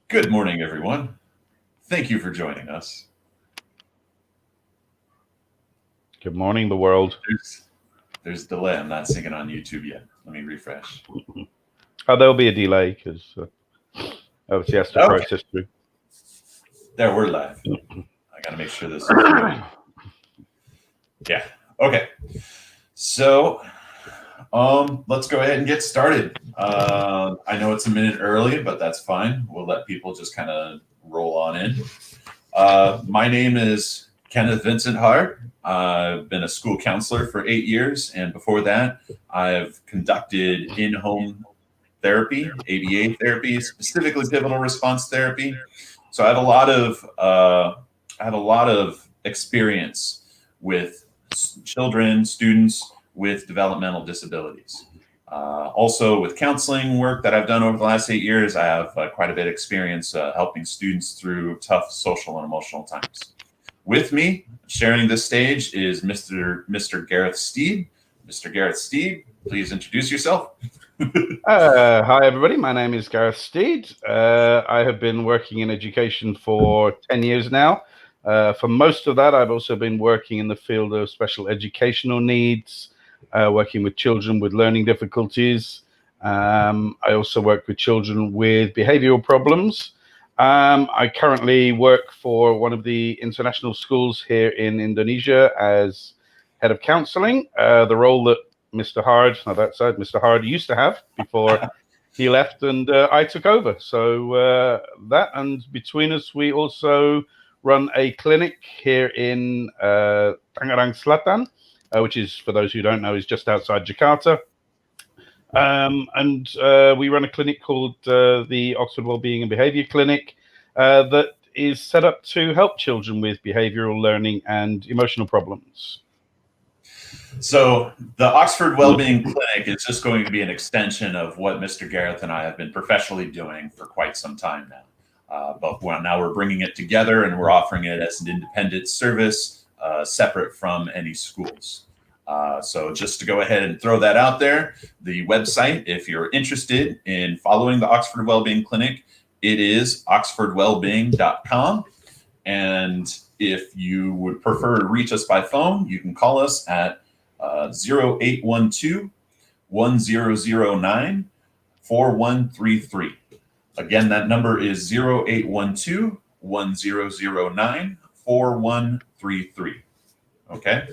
Good morning, everyone. Thank you for joining us. Good morning, the world. There's a delay. I'm not singing on YouTube yet. Let me refresh. Oh, there'll be a delay because obviously has to process through. There, we're live. I got to make sure this is good. Yeah. Okay. So, let's go ahead and get started. I know it's a minute early, but that's fine. We'll let people just kind of roll on in. My name is Kenneth Vincent Hart. I've been a school counselor for 8 years, and before that, I've conducted in-home therapy, ABA therapy, specifically pivotal response therapy. So I have a lot of experience with children, students with developmental disabilities. Also, with counseling work that I've done over the last 8 years, I have quite a bit of experience helping students through tough social and emotional times. With me, sharing this stage, is Mr. Gareth Steed. Mr. Gareth Steed, please introduce yourself. Hi, everybody. My name is Gareth Steed. I have been working in education for 10 years now. For most of that, I've also been working in the field of special educational needs, working with children with learning difficulties. I also work with children with behavioral problems. I currently work for one of the international schools here in Indonesia as head of counseling, the role that Mr. Hard used to have before he left and I took over. So that, and between us, we also run a clinic here in Tangerang Selatan, which is, for those who don't know, is just outside Jakarta. And we run a clinic called the Oxford Wellbeing and Behaviour Clinic that is set up to help children with behavioural learning and emotional problems. So the Oxford Wellbeing Clinic is just going to be an extension of what Mr. Gareth and I have been professionally doing for quite some time now. But now we're bringing it together and we're offering it as an independent service, separate from any schools. So just to go ahead and throw that out there, the website, if you're interested in following the Oxford Wellbeing Clinic, it is oxfordwellbeing.com. And if you would prefer to reach us by phone, you can call us at 0812 1009 4133. Again, that number is 0812 1009 4133. Okay.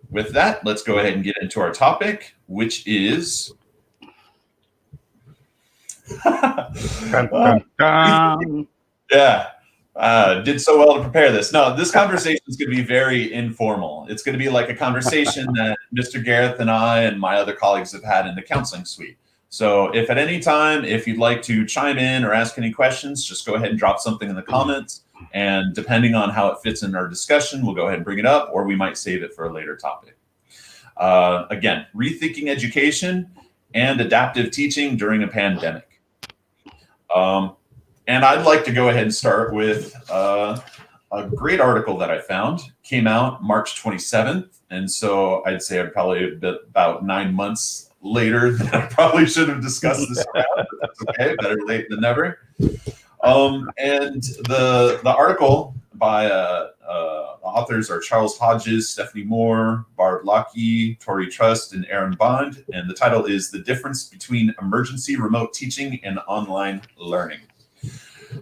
With that, let's go ahead and get into our topic, which is did so well to prepare this. No, this conversation is going to be very informal. It's going to be like a conversation that Mr. Gareth and I and my other colleagues have had in the counseling suite. So if at any time, if you'd like to chime in or ask any questions, just go ahead and drop something in the comments. And depending on how it fits in our discussion, we'll go ahead and bring it up, or we might save it for a later topic. Again, rethinking education and adaptive teaching during a pandemic. And I'd like to go ahead and start with a great article that I found. Came out March 27th. And so I'd say I'm probably about 9 months later than I probably should have discussed this around, but that's okay, better late than never. And the article by authors are Charles Hodges, Stephanie Moore, Barb Lockey, Tori Trust, and Aaron Bond. And the title is The Difference Between Emergency Remote Teaching and Online Learning.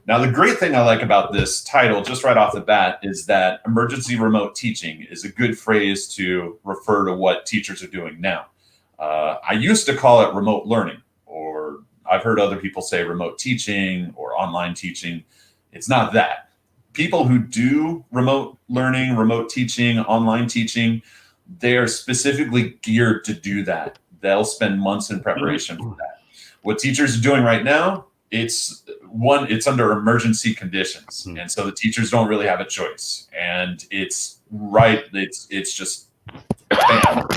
Now, the great thing I like about this title, just right off the bat, is that emergency remote teaching is a good phrase to refer to what teachers are doing now. I used to call it remote learning, or I've heard other people say remote teaching or online teaching. It's not that. People who do remote learning, remote teaching, online teaching, they are specifically geared to do that. They'll spend months in preparation for that. What teachers are doing right now, it's under emergency conditions. And so the teachers don't really have a choice. And it's just bam.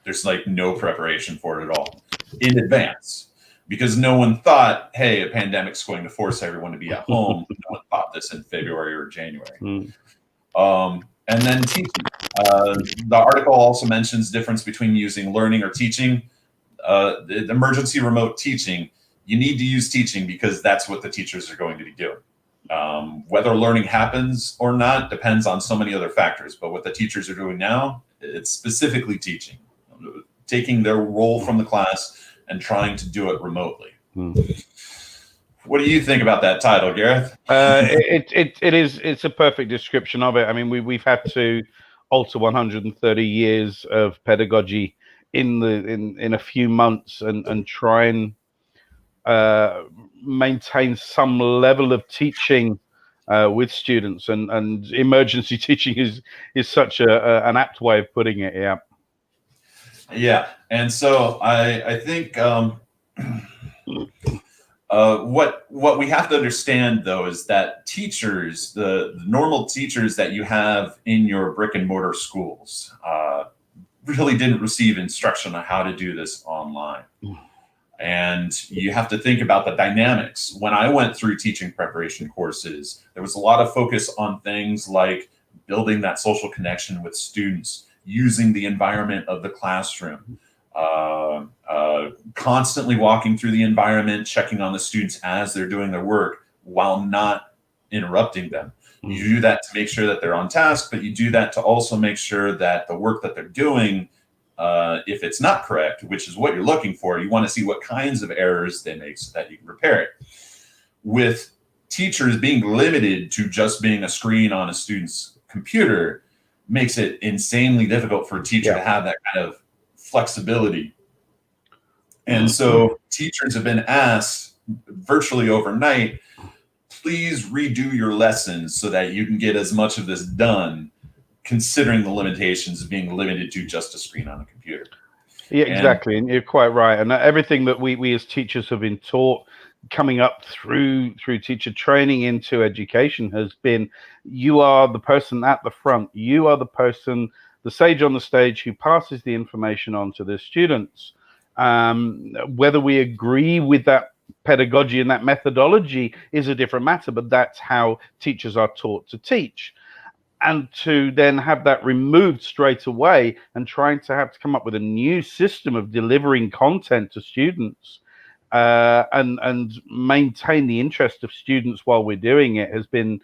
There's like no preparation for it at all in advance, because no one thought, hey, a pandemic's going to force everyone to be at home. No one thought this in February or January. And then teaching. The article also mentions difference between using learning or teaching. The emergency remote teaching you need to use teaching because that's what the teachers are going to be doing. Whether learning happens or not depends on so many other factors. But what the teachers are doing now, it's specifically teaching, taking their role from the class and trying to do it remotely. What do you think about that title, Gareth? It's a perfect description of it. I mean, we've had to alter 130 years of pedagogy in a few months and try and maintain some level of teaching with students, and emergency teaching is such an apt way of putting it. Yeah, and so I think what we have to understand though is that teachers, the normal teachers that you have in your brick and mortar schools, really didn't receive instruction on how to do this online. And you have to think about the dynamics. When I went through teaching preparation courses, there was a lot of focus on things like building that social connection with students, using the environment of the classroom, constantly walking through the environment, checking on the students as they're doing their work while not interrupting them. You do that to make sure that they're on task, but you do that to also make sure that the work that they're doing, if it's not correct, which is what you're looking for, you want to see what kinds of errors they make so that you can repair it. With teachers being limited to just being a screen on a student's computer makes it insanely difficult for a teacher to have that kind of flexibility. And so teachers have been asked virtually overnight, please redo your lessons so that you can get as much of this done, considering the limitations of being limited to just a screen on a computer. Yeah, exactly. And you're quite right. And everything that we as teachers have been taught coming up through teacher training into education has been, you are the person at the front. You are the person, the sage on the stage, who passes the information on to the students. Whether we agree with that pedagogy and that methodology is a different matter, but that's how teachers are taught to teach. And to then have that removed straight away and trying to have to come up with a new system of delivering content to students and maintain the interest of students while we're doing it has been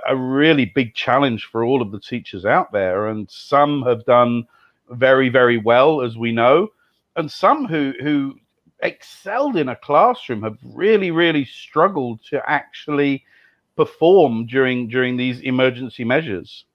a really big challenge for all of the teachers out there. And some have done very, very well, as we know, and some who excelled in a classroom have really, really struggled to actually perform during these emergency measures.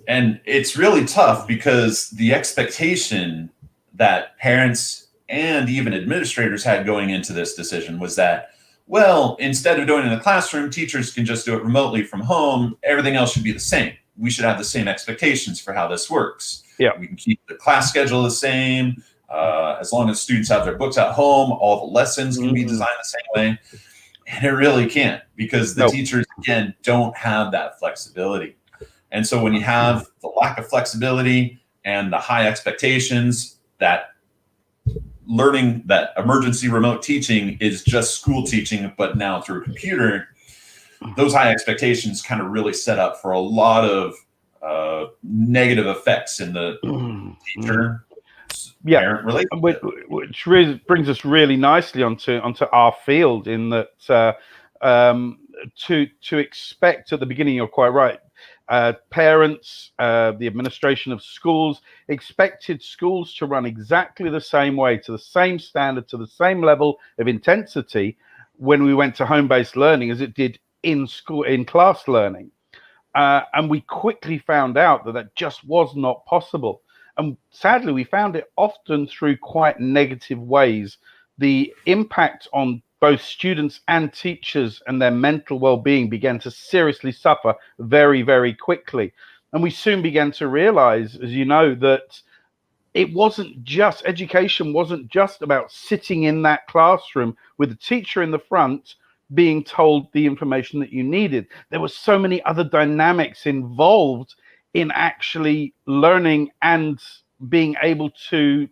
And it's really tough because the expectation that parents and even administrators had going into this decision was that, well, instead of doing it in the classroom, teachers can just do it remotely from home. Everything else should be the same. We should have the same expectations for how this works. Yeah, we can keep the class schedule the same. As long as students have their books at home, all the lessons can be designed the same way. And it really can't, because the teachers, again, don't have that flexibility. And so when you have the lack of flexibility and the high expectations that learning, that emergency remote teaching is just school teaching, but now through a computer, those high expectations kind of really set up for a lot of negative effects in the teacher parent relationship. Which really brings us really nicely onto our field, in that to expect at the beginning, you're quite right. Parents, the administration of schools expected schools to run exactly the same way, to the same standard, to the same level of intensity when we went to home-based learning as it did in school, in class learning. And we quickly found out that just was not possible. And sadly, we found it often through quite negative ways. The impact on both students and teachers and their mental well-being began to seriously suffer very, very quickly. And we soon began to realize, as you know, that it wasn't just, education wasn't just about sitting in that classroom with the teacher in the front being told the information that you needed. There were so many other dynamics involved in actually learning and being able to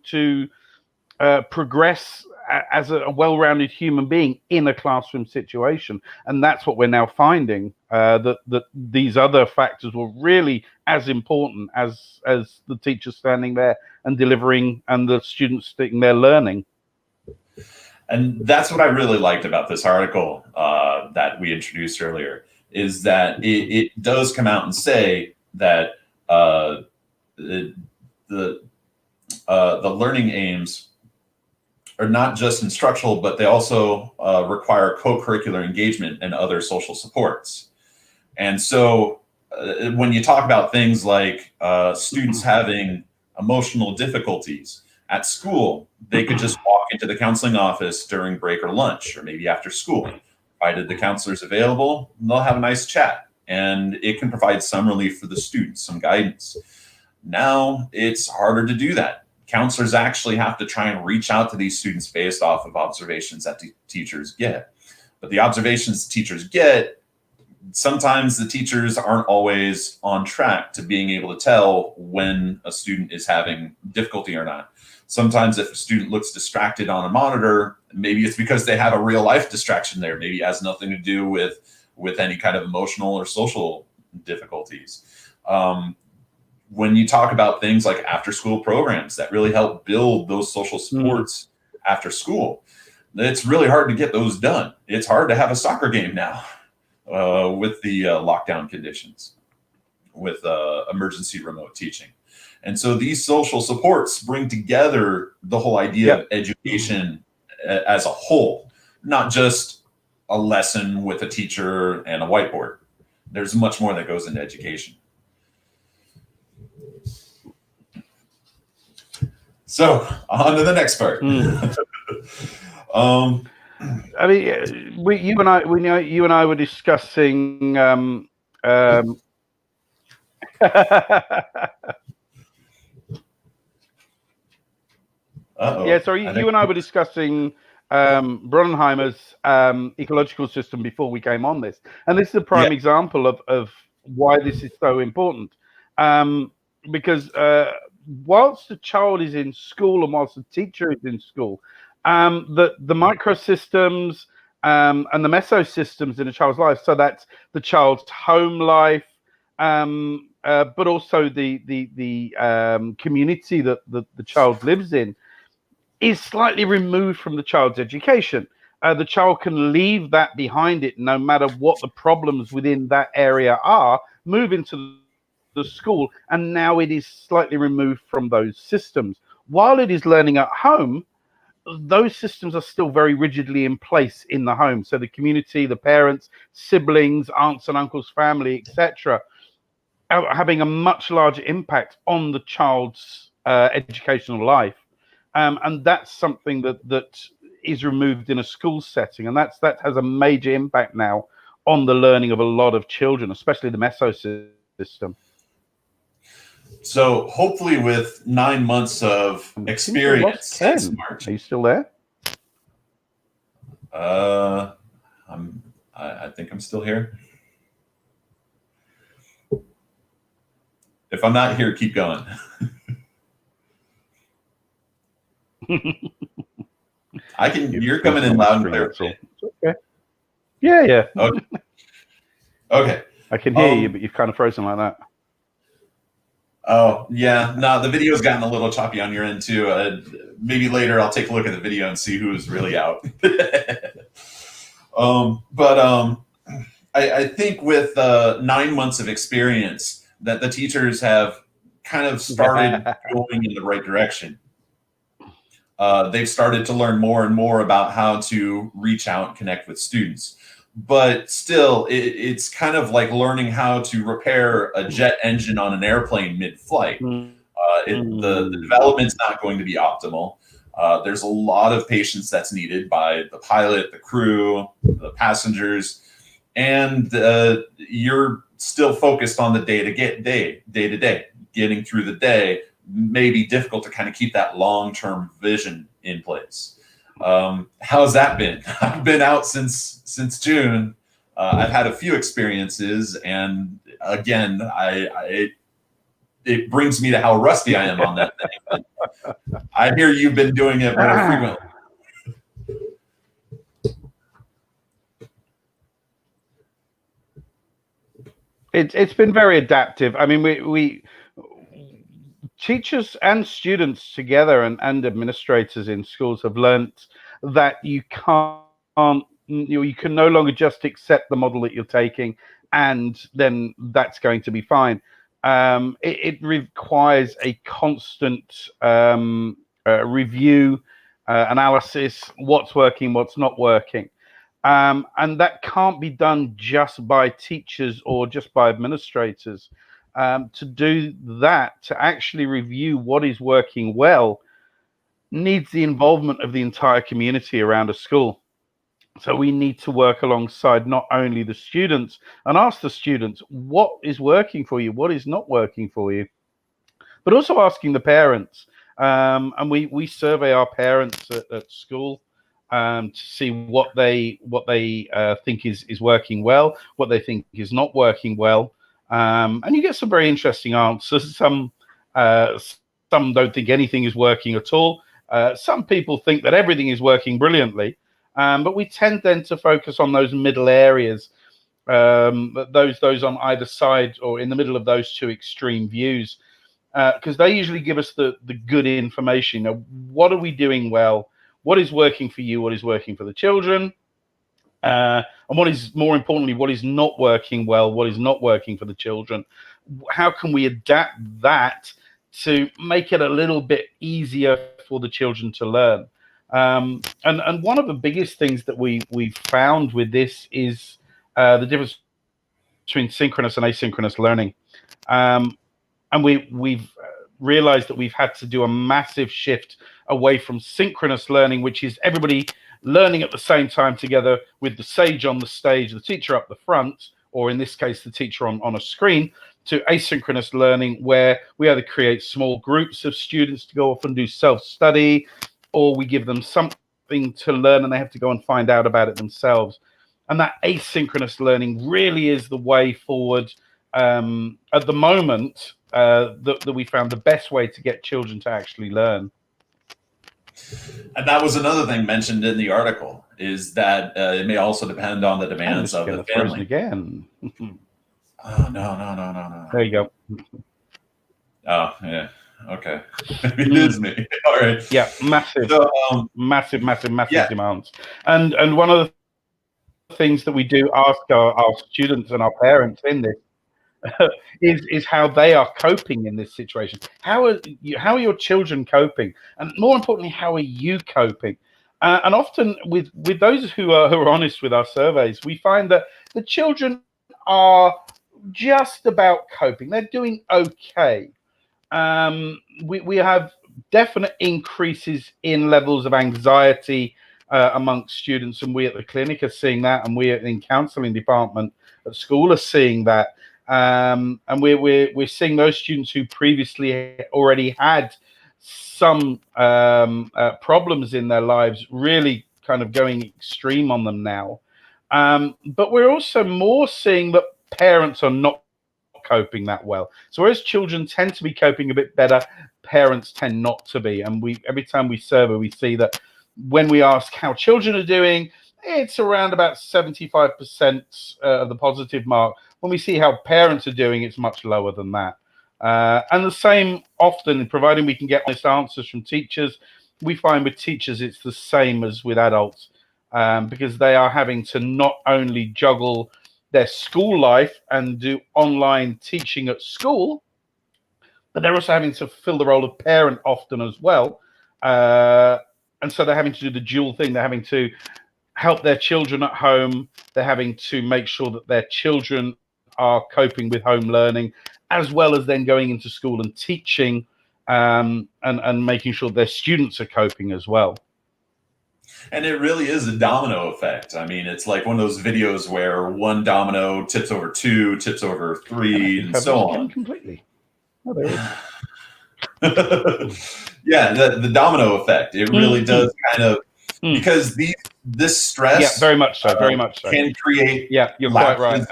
progress as a well-rounded human being in a classroom situation. And that's what we're now finding, that these other factors were really as important as the teacher standing there and delivering and the students sitting there learning. And that's what I really liked about this article that we introduced earlier, is that it does come out and say that the learning aims are not just instructional, but they also require co-curricular engagement and other social supports. And so when you talk about things like students having emotional difficulties at school, they could just walk into the counseling office during break or lunch, or maybe after school. Provided the counselor's available, they'll have a nice chat, and it can provide some relief for the students, some guidance. Now it's harder to do that. Counselors actually have to try and reach out to these students based off of observations that the teachers get. But the observations teachers get, sometimes the teachers aren't always on track to being able to tell when a student is having difficulty or not. Sometimes if a student looks distracted on a monitor, maybe it's because they have a real life distraction there. Maybe it has nothing to do with any kind of emotional or social difficulties. When you talk about things like after school programs that really help build those social supports after school, it's really hard to get those done. It's hard to have a soccer game now with the lockdown conditions, with emergency remote teaching. And so these social supports bring together the whole idea of education as a whole, not just a lesson with a teacher and a whiteboard. There's much more that goes into education. So on to the next part. I mean, you and I were discussing. Uh-oh. Yeah, sorry, you and I were discussing Bronheimer's ecological system before we came on this, and this is a prime example of why this is so important, because whilst the child is in school and whilst the teacher is in school, the microsystems and the mesosystems in a child's life, so that's the child's home life, but also the community that the child lives in, is slightly removed from the child's education. The child can leave that behind it, no matter what the problems within that area are, move into the school, and now it is slightly removed from those systems. While it is learning at home, those systems are still very rigidly in place in the home. So the community, the parents, siblings, aunts and uncles, family, etc., are having a much larger impact on the child's educational life. And that's something that is removed in a school setting, and that has a major impact now on the learning of a lot of children, especially the mesosystem. So hopefully, with 9 months of experience since March. Are you still there? I think I'm still here. If I'm not here, keep going. I can. You're coming in loud and clear. Okay. Yeah. Okay. Okay. I can hear you, but you've kind of frozen like that. Oh yeah, no, the video's gotten a little choppy on your end too. Maybe later I'll take a look at the video and see who's really out. I think with 9 months of experience, that the teachers have kind of started going in the right direction. They've started to learn more and more about how to reach out and connect with students. But still, it's kind of like learning how to repair a jet engine on an airplane mid-flight. The development's not going to be optimal. There's a lot of patience that's needed by the pilot, the crew, the passengers, and you're still focused on the day to day. Getting through the day may be difficult to kind of keep that long-term vision in place. How's that been? I've been out since June. I've had a few experiences, and again, it brings me to how rusty I am on that thing. But I hear you've been doing it more frequently. It's been very adaptive. I mean, we teachers and students together and administrators in schools have learnt that you can't, you can no longer just accept the model that you're taking, and then that's going to be fine. It requires a constant review, analysis, what's working, what's not working. And that can't be done just by teachers or just by administrators. To do that, to actually review what is working well, needs the involvement of the entire community around a school. So we need to work alongside not only the students and ask the students what is working for you, what is not working for you, but also asking the parents. And we survey our parents at school to see what they think is working well, what they think is not working well, and you get some very interesting answers. Some don't think anything is working at all. Some people think that everything is working brilliantly, but we tend then to focus on those middle areas, those on either side or in the middle of those two extreme views, because they usually give us the good information. What are we doing well? What is working for you? What is working for the children? And what is, more importantly, what is not working well? What is not working for the children? How can we adapt that to make it a little bit easier for the children to learn? And one of the biggest things that we've found with this is the difference between synchronous and asynchronous learning. And we've realized that we've had to do a massive shift away from synchronous learning, which is everybody learning at the same time together with the sage on the stage, the teacher up the front, or in this case, the teacher on a screen, to asynchronous learning, where we either create small groups of students to go off and do self-study, or we give them something to learn and they have to go and find out about it themselves. And that asynchronous learning really is the way forward at the moment, that we found the best way to get children to actually learn. And that was another thing mentioned in the article, is that it may also depend on the demands of the family. Again. Oh, no. There you go. Oh, yeah. Okay. It is me. All right. Yeah, massive, So, massive yeah. demands. And one of the things that we do ask our students and our parents in this is how they are coping in this situation. How are your children coping? And more importantly, how are you coping? And often with those who are honest with our surveys, we find that the children are just about coping. They're doing okay. We have definite increases in levels of anxiety amongst students, and we at the clinic are seeing that, and we in counselling department at school are seeing that. And we're seeing those students who previously already had some problems in their lives really kind of going extreme on them now. But we're also more seeing that parents are not coping that well. So whereas children tend to be coping a bit better, parents tend not to be. And every time we survey, we see that when we ask how children are doing, it's around about 75% of the positive mark. When we see how parents are doing, it's much lower than that. And the same often, providing we can get honest answers from teachers, we find with teachers it's the same as with adults, because they are having to not only juggle their school life and do online teaching at school, but they're also having to fill the role of parent often as well. And so they're having to do the dual thing. They're having to help their children at home. They're having to make sure that their children are coping with home learning, as well as then going into school and teaching, and making sure their students are coping as well. And it really is a domino effect. I mean, it's like one of those videos where one domino tips over two, tips over three, and so on. Completely. Oh, there is. Yeah, the domino effect. It really does kind of, because this stress, yeah, very much so, very much so, can create. Yeah, you're quite right.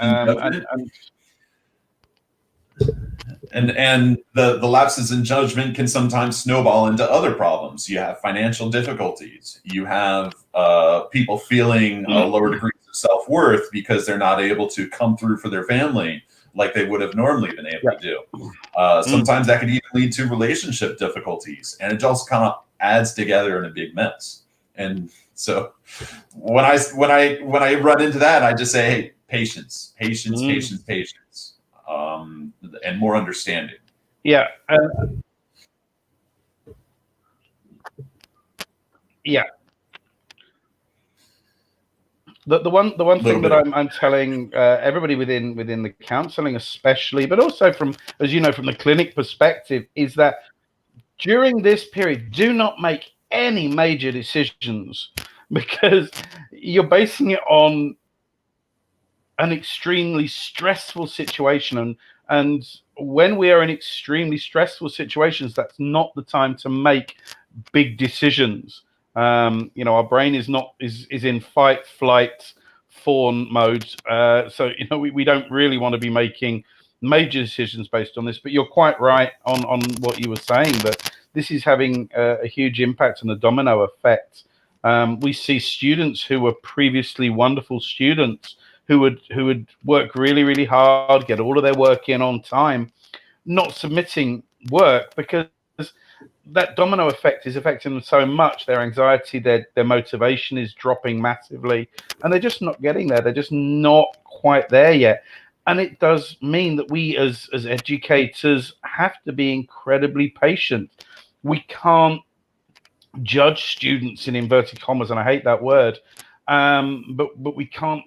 And the lapses in judgment can sometimes snowball into other problems. You have financial difficulties. You have people feeling a lower degree of self-worth because they're not able to come through for their family like they would have normally been able to do. Sometimes that could even lead to relationship difficulties, and it just kind of adds together in a big mess. And So when I run into that, I just say, hey, patience, and more understanding. Yeah. Yeah. The one thing that I'm telling everybody within the counselling, especially, but also from, as you know, from the clinic perspective, is that during this period, do not make any major decisions, because you're basing it on an extremely stressful situation, and when we are in extremely stressful situations, that's not the time to make big decisions. Our brain is in fight, flight, fawn mode. So we don't really want to be making major decisions based on this. But you're quite right on what you were saying, that this is having a huge impact on the domino effect. We see students who were previously wonderful students who would work really, really hard, get all of their work in on time, not submitting work because that domino effect is affecting them so much. Their anxiety, their motivation is dropping massively, and they're just not getting there. They're just not quite there yet. And it does mean that we as educators have to be incredibly patient. We can't judge students in inverted commas, and I hate that word, but we can't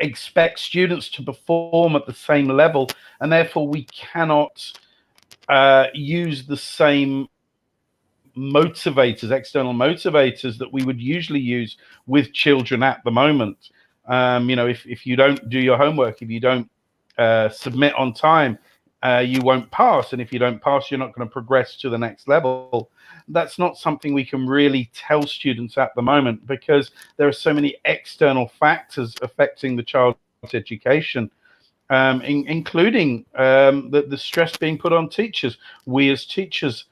expect students to perform at the same level, and therefore we cannot use the same external motivators that we would usually use with children at the moment. If you don't do your homework, if you don't submit on time, you won't pass, and if you don't pass, you're not going to progress to the next level. That's not something we can really tell students at the moment, because there are so many external factors affecting the child's education, including the stress being put on teachers. We as teachers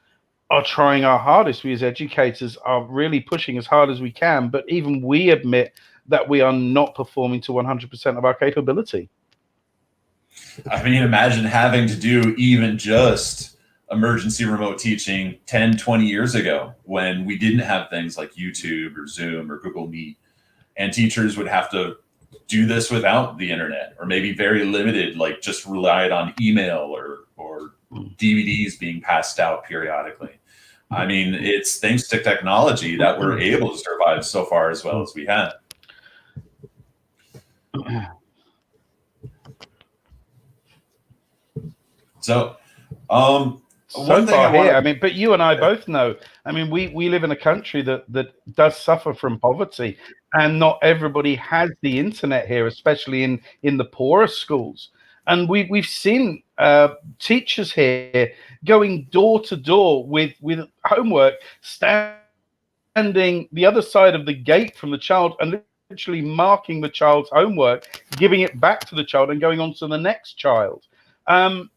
are trying our hardest. We as educators are really pushing as hard as we can, but even we admit that we are not performing to 100% of our capability. I mean, imagine having to do even just emergency remote teaching 10, 20 years ago, when we didn't have things like YouTube or Zoom or Google Meet, and teachers would have to do this without the internet, or maybe very limited, like just relied on email or DVDs being passed out periodically. I mean, it's thanks to technology that we're able to survive so far as well as we have. So, one thing I mean, but you and I both know, I mean, we live in a country that does suffer from poverty, and not everybody has the internet here, especially in the poorer schools. And we've seen teachers here going door to door with homework, standing the other side of the gate from the child and literally marking the child's homework, giving it back to the child, and going on to the next child. And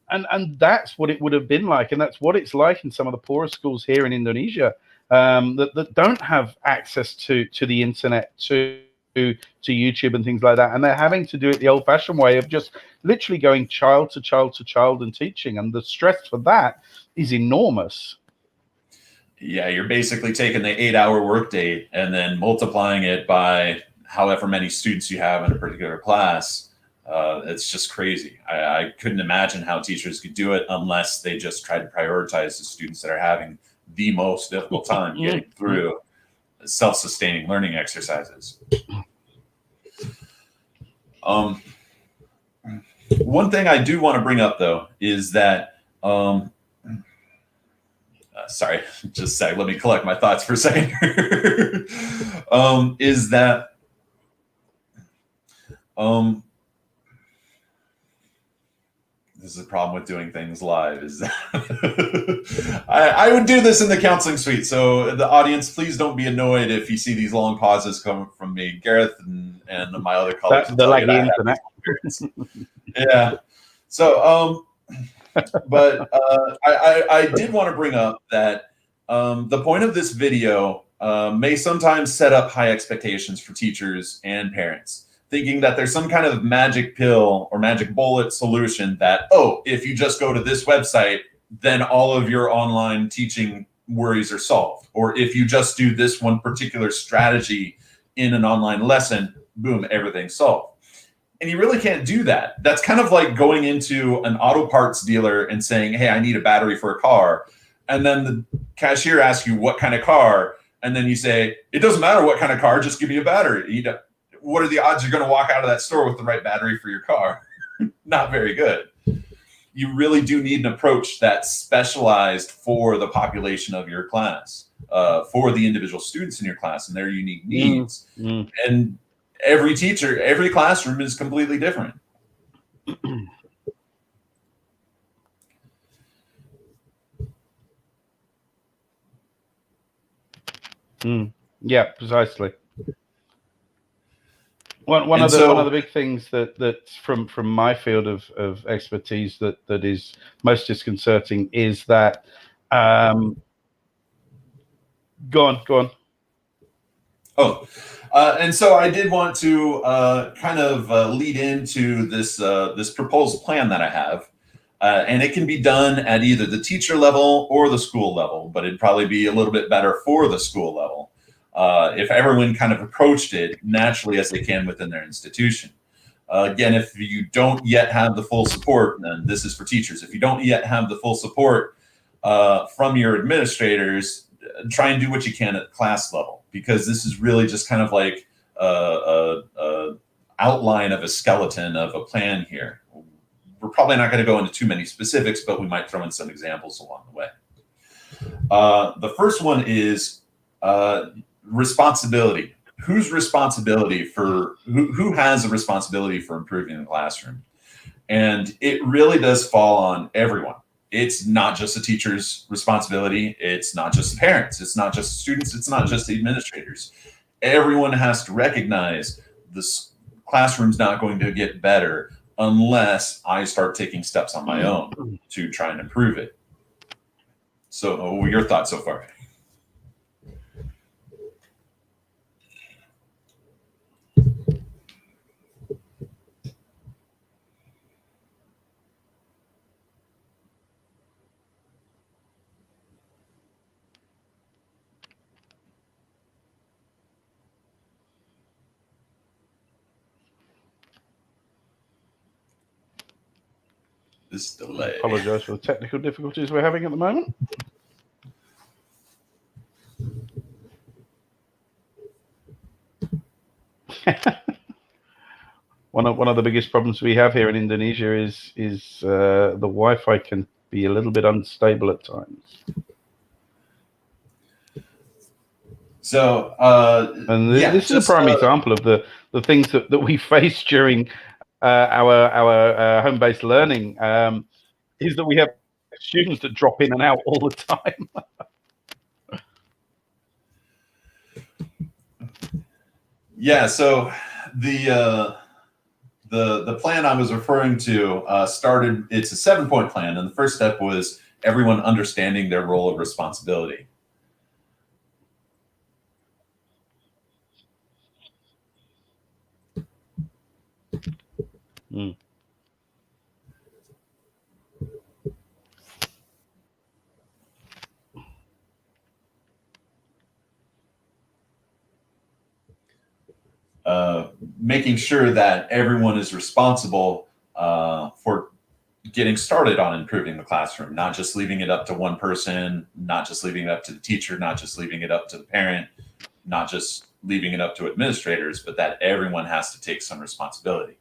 that's what it would have been like, and that's what it's like in some of the poorer schools here in Indonesia, that don't have access to the internet, to YouTube and things like that, and they're having to do it the old-fashioned way of just literally going child to child to child and teaching, and the stress for that is enormous. Yeah, you're basically taking the 8-hour workday and then multiplying it by however many students you have in a particular class. It's just crazy. I couldn't imagine how teachers could do it unless they just tried to prioritize the students that are having the most difficult time getting through self-sustaining learning exercises. One thing I do want to bring up, though, is that sorry, just a sec. Let me collect my thoughts for a second. Is that this is a problem with doing things live, is that I would do this in the counseling suite. So the audience, please don't be annoyed if you see these long pauses coming from me. Gareth and my other colleagues will tell you that I have this experience. Yeah. So, but I did want to bring up that the point of this video may sometimes set up high expectations for teachers and parents, thinking that there's some kind of magic pill or magic bullet solution that, oh, if you just go to this website, then all of your online teaching worries are solved. Or if you just do this one particular strategy, in an online lesson, boom, everything's solved. And you really can't do that. That's kind of like going into an auto parts dealer and saying, hey, I need a battery for a car. And then the cashier asks you what kind of car. And then you say, it doesn't matter what kind of car, just give me a battery. What are the odds you're going to walk out of that store with the right battery for your car? Not very good. You really do need an approach that's specialized for the population of your class, for the individual students in your class and their unique needs. And every teacher, every classroom is completely different. Yeah, precisely. One of the big things that's from my field of expertise that is most disconcerting is that go on. Oh, and so I did want to kind of lead into this proposed plan that I have. And it can be done at either the teacher level or the school level, but it'd probably be a little bit better for the school level if everyone kind of approached it naturally as they can within their institution. Again, if you don't yet have the full support, and this is for teachers, if you don't yet have the full support from your administrators, try and do what you can at class level, because this is really just kind of like a outline of a skeleton of a plan here. We're probably not going to go into too many specifics, but we might throw in some examples along the way. The first one is responsibility. Whose responsibility for who has a responsibility for improving the classroom? And it really does fall on everyone. It's not just the teacher's responsibility. It's not just the parents. It's not just the students. It's not just the administrators. Everyone has to recognize this classroom's not going to get better unless I start taking steps on my own to try and improve it. So what were your thoughts so far? This delay. Apologize for the technical difficulties we're having at the moment. One of the biggest problems we have here in Indonesia is the Wi-Fi can be a little bit unstable at times. So, and this is a prime example of the things that we face during our home-based learning, is that we have students that drop in and out all the time. Yeah, so the plan I was referring to started, it's a 7-point plan, and the first step was everyone understanding their role of responsibility. Making sure that everyone is responsible for getting started on improving the classroom, not just leaving it up to one person, not just leaving it up to the teacher, not just leaving it up to the parent, not just leaving it up to administrators, but that everyone has to take some responsibility.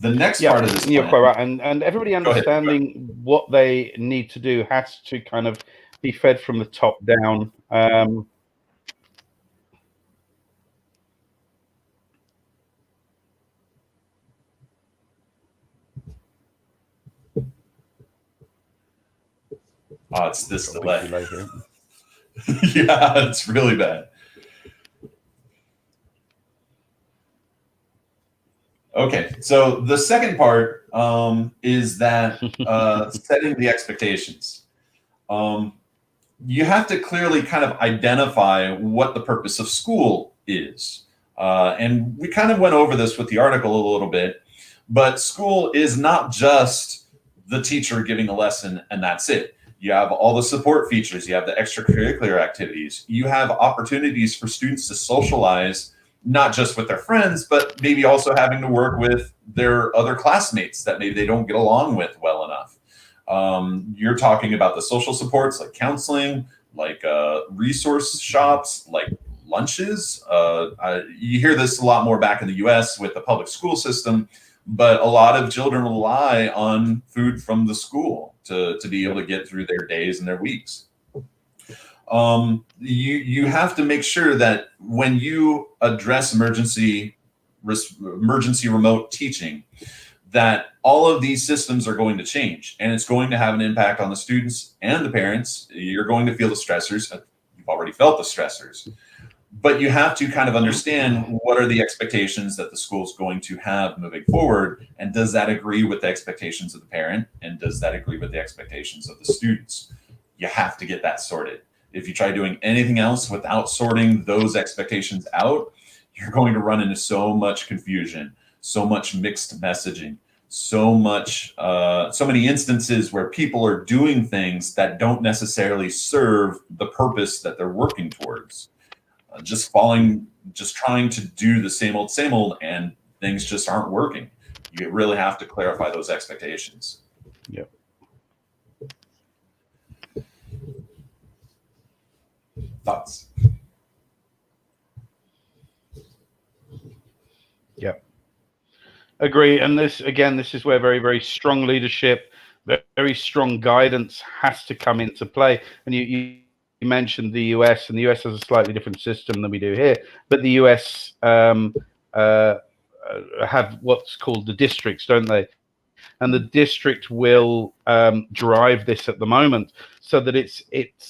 The next part of this plan, you're quite right, and everybody understanding what they need to do has to kind of be fed from the top down. Oh, it's this delay. Yeah, it's really bad. Okay, so the second part is that setting the expectations. You have to clearly kind of identify what the purpose of school is. And we kind of went over this with the article a little bit, but school is not just the teacher giving a lesson and that's it. You have all the support features, you have the extracurricular activities, you have opportunities for students to socialize, not just with their friends, but maybe also having to work with their other classmates that maybe they don't get along with well enough. You're talking about the social supports like counseling, like resource shops, like lunches. You hear this a lot more back in the US with the public school system, but a lot of children rely on food from the school to be able to get through their days and their weeks. You have to make sure that when you address emergency remote teaching, that all of these systems are going to change, and it's going to have an impact on the students and the parents. You're going to feel the stressors. You've already felt the stressors, but you have to kind of understand what are the expectations that the school's going to have moving forward, and does that agree with the expectations of the parent, and does that agree with the expectations of the students? You have to get that sorted. If you try doing anything else without sorting those expectations out, you're going to run into so much confusion, so much mixed messaging, so many instances where people are doing things that don't necessarily serve the purpose that they're working towards. Just trying to do the same old, and things just aren't working. You really have to clarify those expectations. Yep. Thoughts? Yep. Agree. And this is where very, very strong leadership, very strong guidance has to come into play. And you mentioned the US, and the US has a slightly different system than we do here, but the US have what's called the districts, don't they? And the district will drive this at the moment, so that it's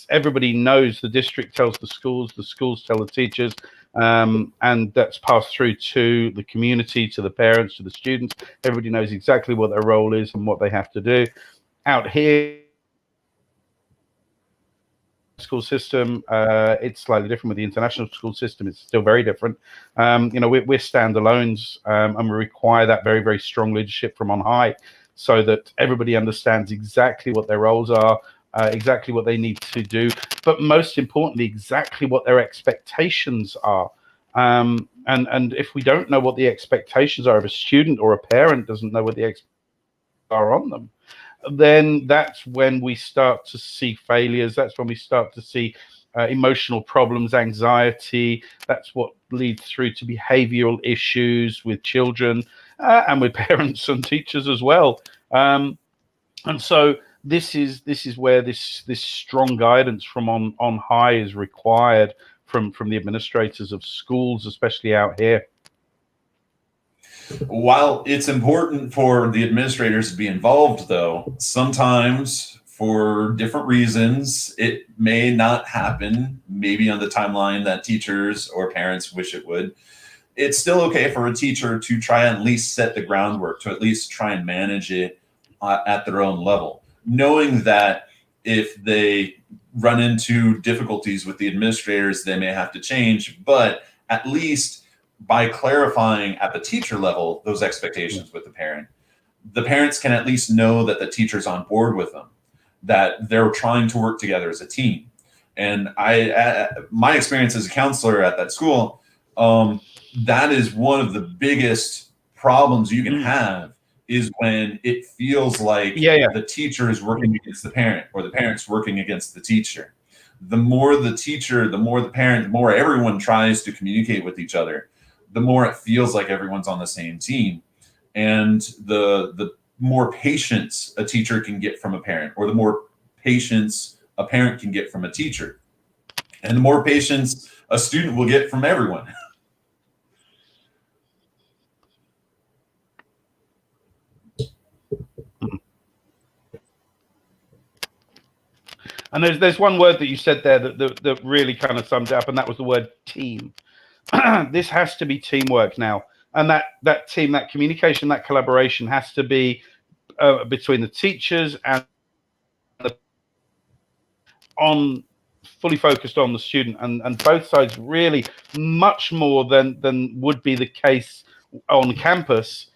everybody knows. The district tells the schools tell the teachers, and that's passed through to the community, to the parents, to the students. Everybody knows exactly what their role is and what they have to do. Out here, school system, it's slightly different. With the international school system, it's still very different. We're standalones, and we require that very, very strong leadership from on high, so that everybody understands exactly what their roles are, exactly what they need to do, but most importantly, exactly what their expectations are. And if we don't know what the expectations are, if a student or a parent doesn't know what the expectations are on them, then that's when we start to see failures. That's when we start to see emotional problems, anxiety. That's what leads through to behavioral issues with children and with parents and teachers as well. And so this is where this strong guidance from on high is required from the administrators of schools, especially out here. While it's important for the administrators to be involved, though, sometimes for different reasons, it may not happen, maybe on the timeline that teachers or parents wish it would. It's still okay for a teacher to try and at least set the groundwork, to at least try and manage it at their own level, knowing that if they run into difficulties with the administrators, they may have to change, but at least by clarifying at the teacher level those expectations with the parents can at least know that the teacher's on board with them, that they're trying to work together as a team. And my experience as a counselor at that school, that is one of the biggest problems you can have, is when it feels like the teacher is working against the parent, or the parent's working against the teacher. The more the teacher, the more the parent, the more everyone tries to communicate with each other, the more it feels like everyone's on the same team. And the more patience a teacher can get from a parent, or the more patience a parent can get from a teacher, and the more patience a student will get from everyone. And there's one word that you said there that really kind of summed it up, and that was the word team. This has to be teamwork now, and that team, that communication, that collaboration has to be between the teachers and on fully focused on the student, and both sides really, much more than would be the case on campus,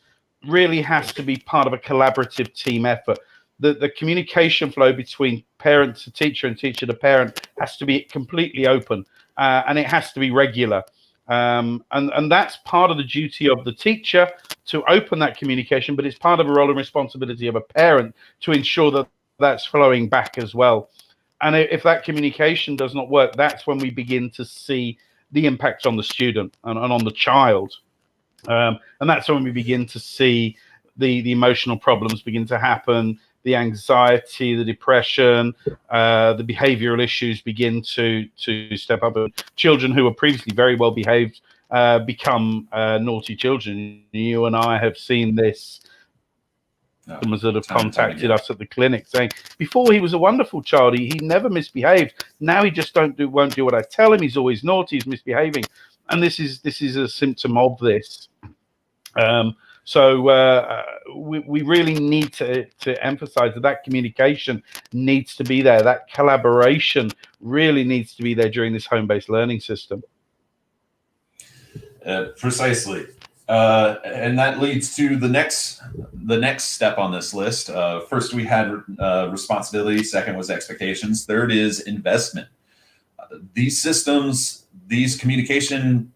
really has to be part of a collaborative team effort. The communication flow between parent to teacher and teacher to parent has to be completely open, and it has to be regular. And that's part of the duty of the teacher to open that communication, but it's part of a role and responsibility of a parent to ensure that that's flowing back as well. And if that communication does not work, that's when we begin to see the impact on the student and on the child. And that's when we begin to see the emotional problems begin to happen, the anxiety, the depression, the behavioral issues begin to step up. And children who were previously very well behaved become naughty children. You and I have seen this. Customers that have contacted us at the clinic saying before he was a wonderful child, he never misbehaved. Now he just won't do what I tell him. He's always naughty, he's misbehaving, and this is a symptom of this. So we really need to emphasize that communication needs to be there. That collaboration really needs to be there during this home-based learning system. Precisely. And that leads to the next step on this list. First, we had responsibility. Second was expectations. Third is investment. These systems, these communication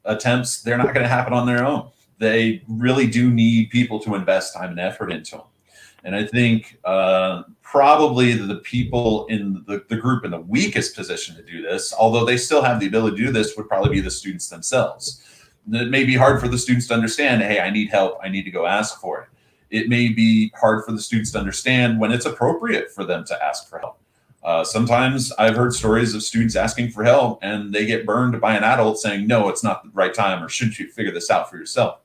attempts, they're not going to happen on their own. They really do need people to invest time and effort into them. And I think probably the people in the group in the weakest position to do this, although they still have the ability to do this, would probably be the students themselves. It may be hard for the students to understand, hey, I need help, I need to go ask for it. It may be hard for the students to understand when it's appropriate for them to ask for help. Sometimes I've heard stories of students asking for help and they get burned by an adult saying, no, it's not the right time, or shouldn't you figure this out for yourself?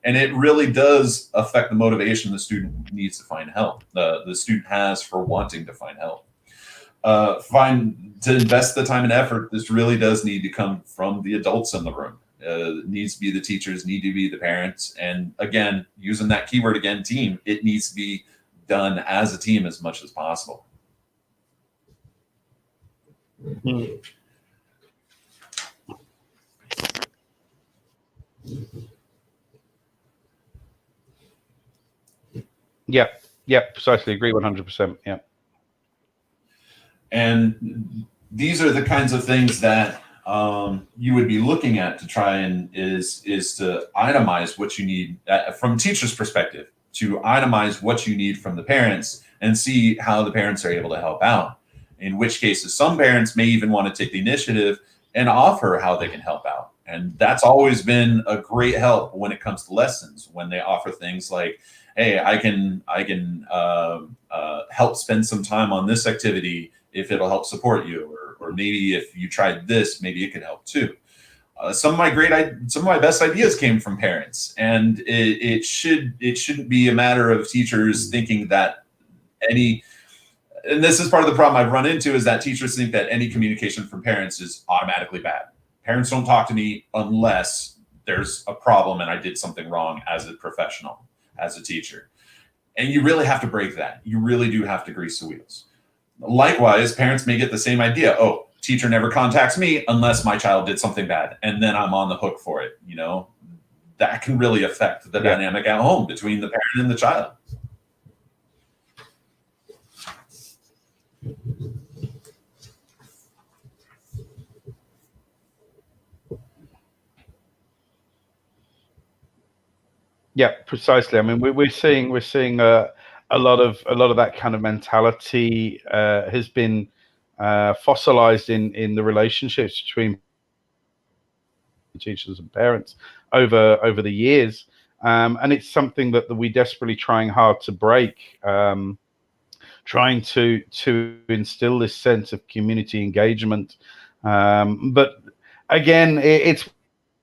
And it really does affect the motivation the student needs to find help, the student has for wanting to find help. To invest the time and effort, this really does need to come from the adults in the room. It needs to be the teachers, need to be the parents. And again, using that keyword again, team, it needs to be done as a team as much as possible. Mm-hmm. Yeah, precisely. Agree 100%. Yeah. And these are the kinds of things that you would be looking at to try and is to itemize what you need from teacher's perspective, to itemize what you need from the parents and see how the parents are able to help out. In which cases, some parents may even want to take the initiative and offer how they can help out. And that's always been a great help when it comes to lessons, when they offer things like, hey, I can help spend some time on this activity if it'll help support you, or maybe if you tried this, maybe it could help too. Some of my best ideas came from parents, and it shouldn't be a matter of teachers thinking that and this is part of the problem I've run into, is that teachers think that any communication from parents is automatically bad. Parents don't talk to me unless there's a problem and I did something wrong as a professional, as a teacher. And you really have to break that. You really do have to grease the wheels. Likewise, parents may get the same idea. Oh, teacher never contacts me unless my child did something bad, and then I'm on the hook for it. You know, that can really affect the dynamic at home between the parent and the child. Yeah, precisely. I mean, we're seeing a lot of that kind of mentality has been fossilized in the relationships between teachers and parents over the years, and it's something that we're desperately trying hard to break, trying to instill this sense of community engagement. But again, it's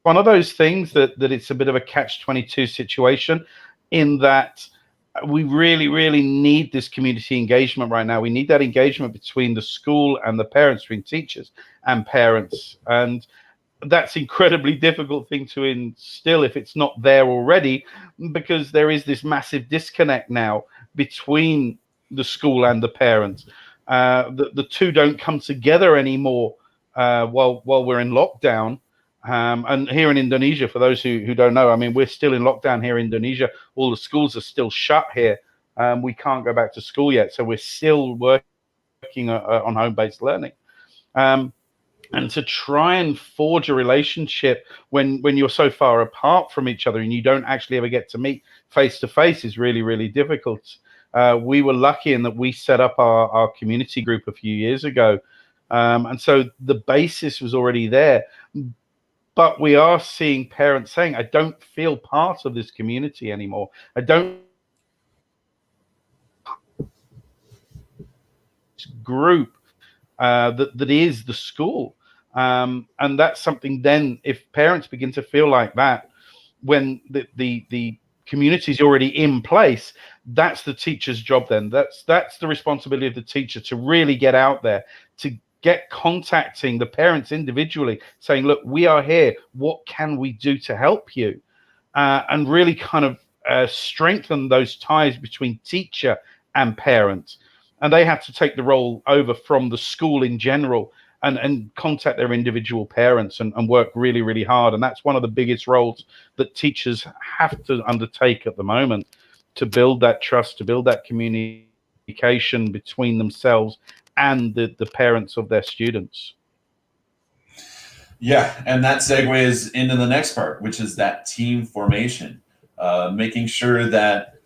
one of those things that it's a bit of a catch-22 situation, in that we really need this community engagement right now. We need that engagement between the school and the parents, between teachers and parents. And that's incredibly difficult thing to instill if it's not there already, because there is this massive disconnect now between the school and the parents. The two don't come together anymore while we're in lockdown. And here in Indonesia, for those who don't know, I mean, we're still in lockdown here in Indonesia. All the schools are still shut here. We can't go back to school yet, so we're still working on home-based learning. And to try and forge a relationship when you're so far apart from each other and you don't actually ever get to meet face to face is really, really difficult. We were lucky in that we set up our community group a few years ago. And so the basis was already there. But we are seeing parents saying, I don't feel part of this community anymore. I don't group that is the school. And that's something then, if parents begin to feel like that, when the community is already in place, that's the teacher's job then. That's the responsibility of the teacher to really get out there, to get contacting the parents individually, saying, look, we are here. What can we do to help you? And really kind of strengthen those ties between teacher and parent. And they have to take the role over from the school in general and contact their individual parents and work really, really hard. And that's one of the biggest roles that teachers have to undertake at the moment, to build that trust, to build that communication between themselves and the parents of their students. Yeah, and that segues into the next part, which is that team formation, making sure that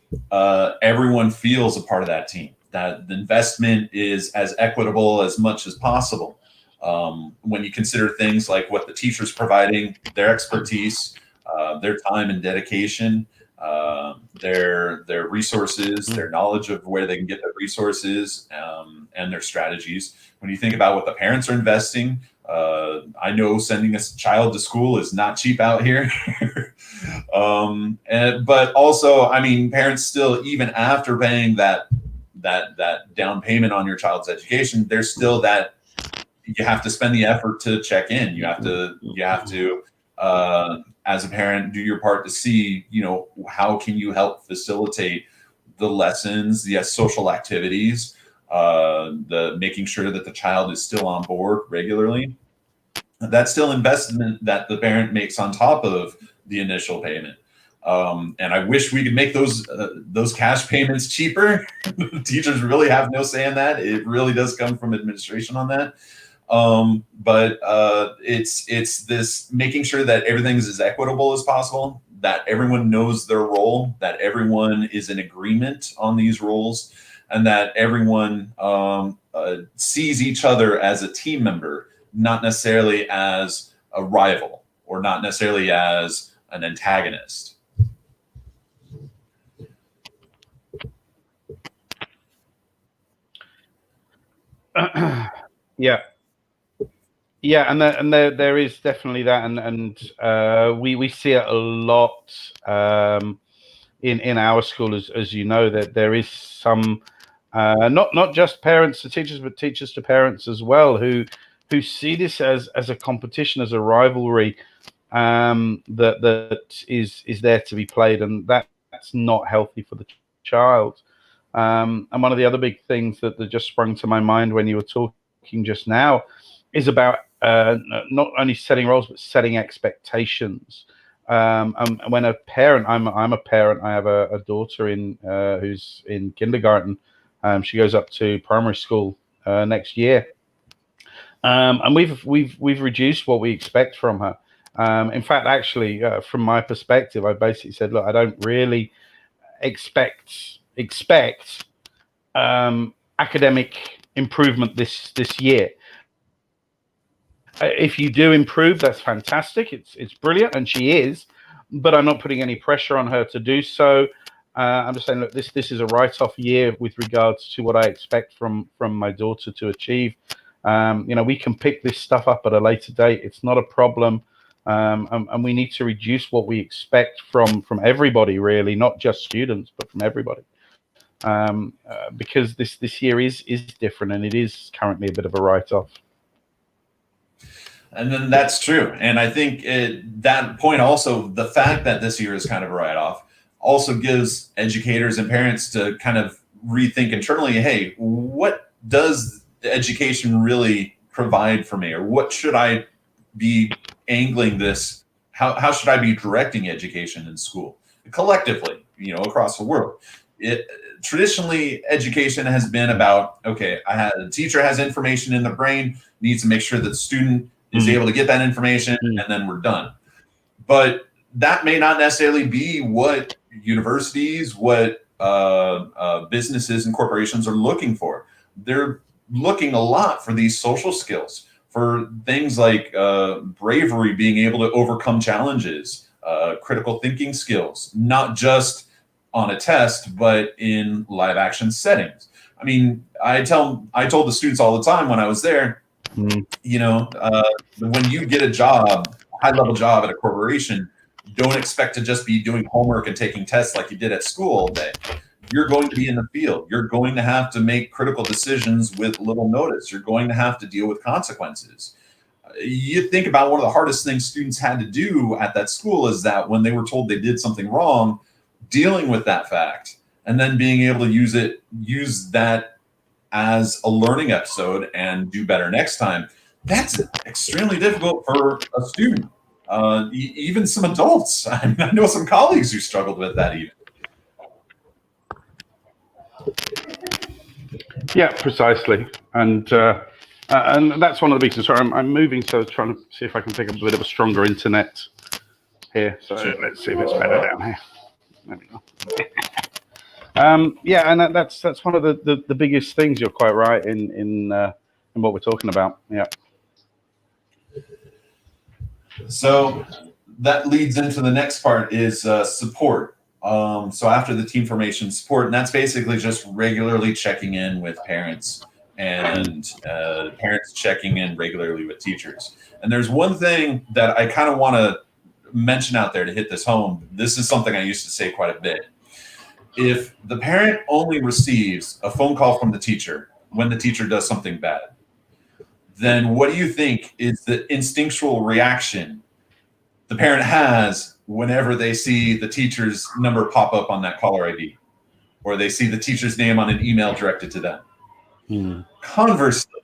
everyone feels a part of that team, that the investment is as equitable as much as possible. When you consider things like what the teacher's providing, their expertise, their time and dedication, their resources, their knowledge of where they can get their resources, and their strategies. When you think about what the parents are investing, I know sending a child to school is not cheap out here. But also, I mean, parents still, even after paying that down payment on your child's education, there's still that you have to spend the effort to check in. You have to as a parent, do your part to see, how can you help facilitate the lessons, the social activities, the making sure that the child is still on board regularly. That's still investment that the parent makes on top of the initial payment. And I wish we could make those cash payments cheaper. Teachers really have no say in that. It really does come from administration on that. But it's this making sure that everything is as equitable as possible, that everyone knows their role, that everyone is in agreement on these roles, and that everyone sees each other as a team member, not necessarily as a rival or not necessarily as an antagonist. Yeah, and there is definitely that, and we see it a lot in our school, as you know, that there is some not just parents to teachers, but teachers to parents as well, who see this as a competition, as a rivalry that is there to be played, and that's not healthy for the child. And one of the other big things that just sprung to my mind when you were talking just now is about not only setting roles but setting expectations. And when a parent, I'm a parent. I have a daughter who's in kindergarten. She goes up to primary school next year, and we've reduced what we expect from her. In fact, actually, from my perspective, I basically said, look, I don't really expect academic improvement this year. If you do improve, that's fantastic. It's brilliant, and she is, but I'm not putting any pressure on her to do so. I'm just saying, look, this is a write-off year with regards to what I expect from my daughter to achieve. We can pick this stuff up at a later date. It's not a problem, and we need to reduce what we expect from everybody, really, not just students, but from everybody, because this year is different, and it is currently a bit of a write-off. And then that's true. And I think that point also, the fact that this year is kind of a write-off also gives educators and parents to kind of rethink internally, hey, what does education really provide for me, or what should I be angling this? How should I be directing education in school collectively, across the world? Traditionally, education has been about, okay, a teacher has information in the brain, needs to make sure that the student is able to get that information, and then we're done. But that may not necessarily be what universities, what businesses and corporations are looking for. They're looking a lot for these social skills, for things like bravery, being able to overcome challenges, critical thinking skills, not just on a test, but in live action settings. I mean, I told the students all the time when I was there, when you get a job, high level job at a corporation, don't expect to just be doing homework and taking tests like you did at school all day. You're going to be in the field. You're going to have to make critical decisions with little notice. You're going to have to deal with consequences. You think about one of the hardest things students had to do at that school is that when they were told they did something wrong, dealing with that fact and then being able to use that as a learning episode and do better next time. That's extremely difficult for a student, even some adults. I know some colleagues who struggled with that even. Yeah, precisely. And that's one of the reasons. Sorry, I'm moving, so trying to see if I can pick up a bit of a stronger internet here. So let's see if it's better down here. There we go. Yeah, and that's one of the biggest things. You're quite right in what we're talking about. Yeah. So that leads into the next part is support. So after the team formation, support, and that's basically just regularly checking in with parents and parents checking in regularly with teachers. And there's one thing that I kind of want to mention out there to hit this home. This is something I used to say quite a bit. If the parent only receives a phone call from the teacher when the teacher does something bad, then what do you think is the instinctual reaction the parent has whenever they see the teacher's number pop up on that caller ID, or they see the teacher's name on an email directed to them? Conversely,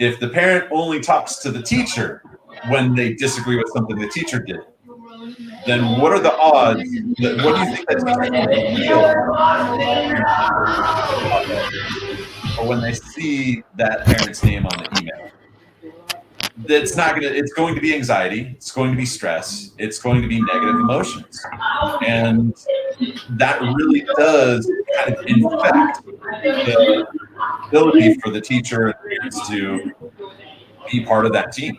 if the parent only talks to the teacher when they disagree with something the teacher did, then what are the odds? What do you think that teacher or when they see that parent's name on the email? It's going to be anxiety, it's going to be stress, it's going to be negative emotions. And that really does kind of infect the ability for the teacher and parents to be part of that team.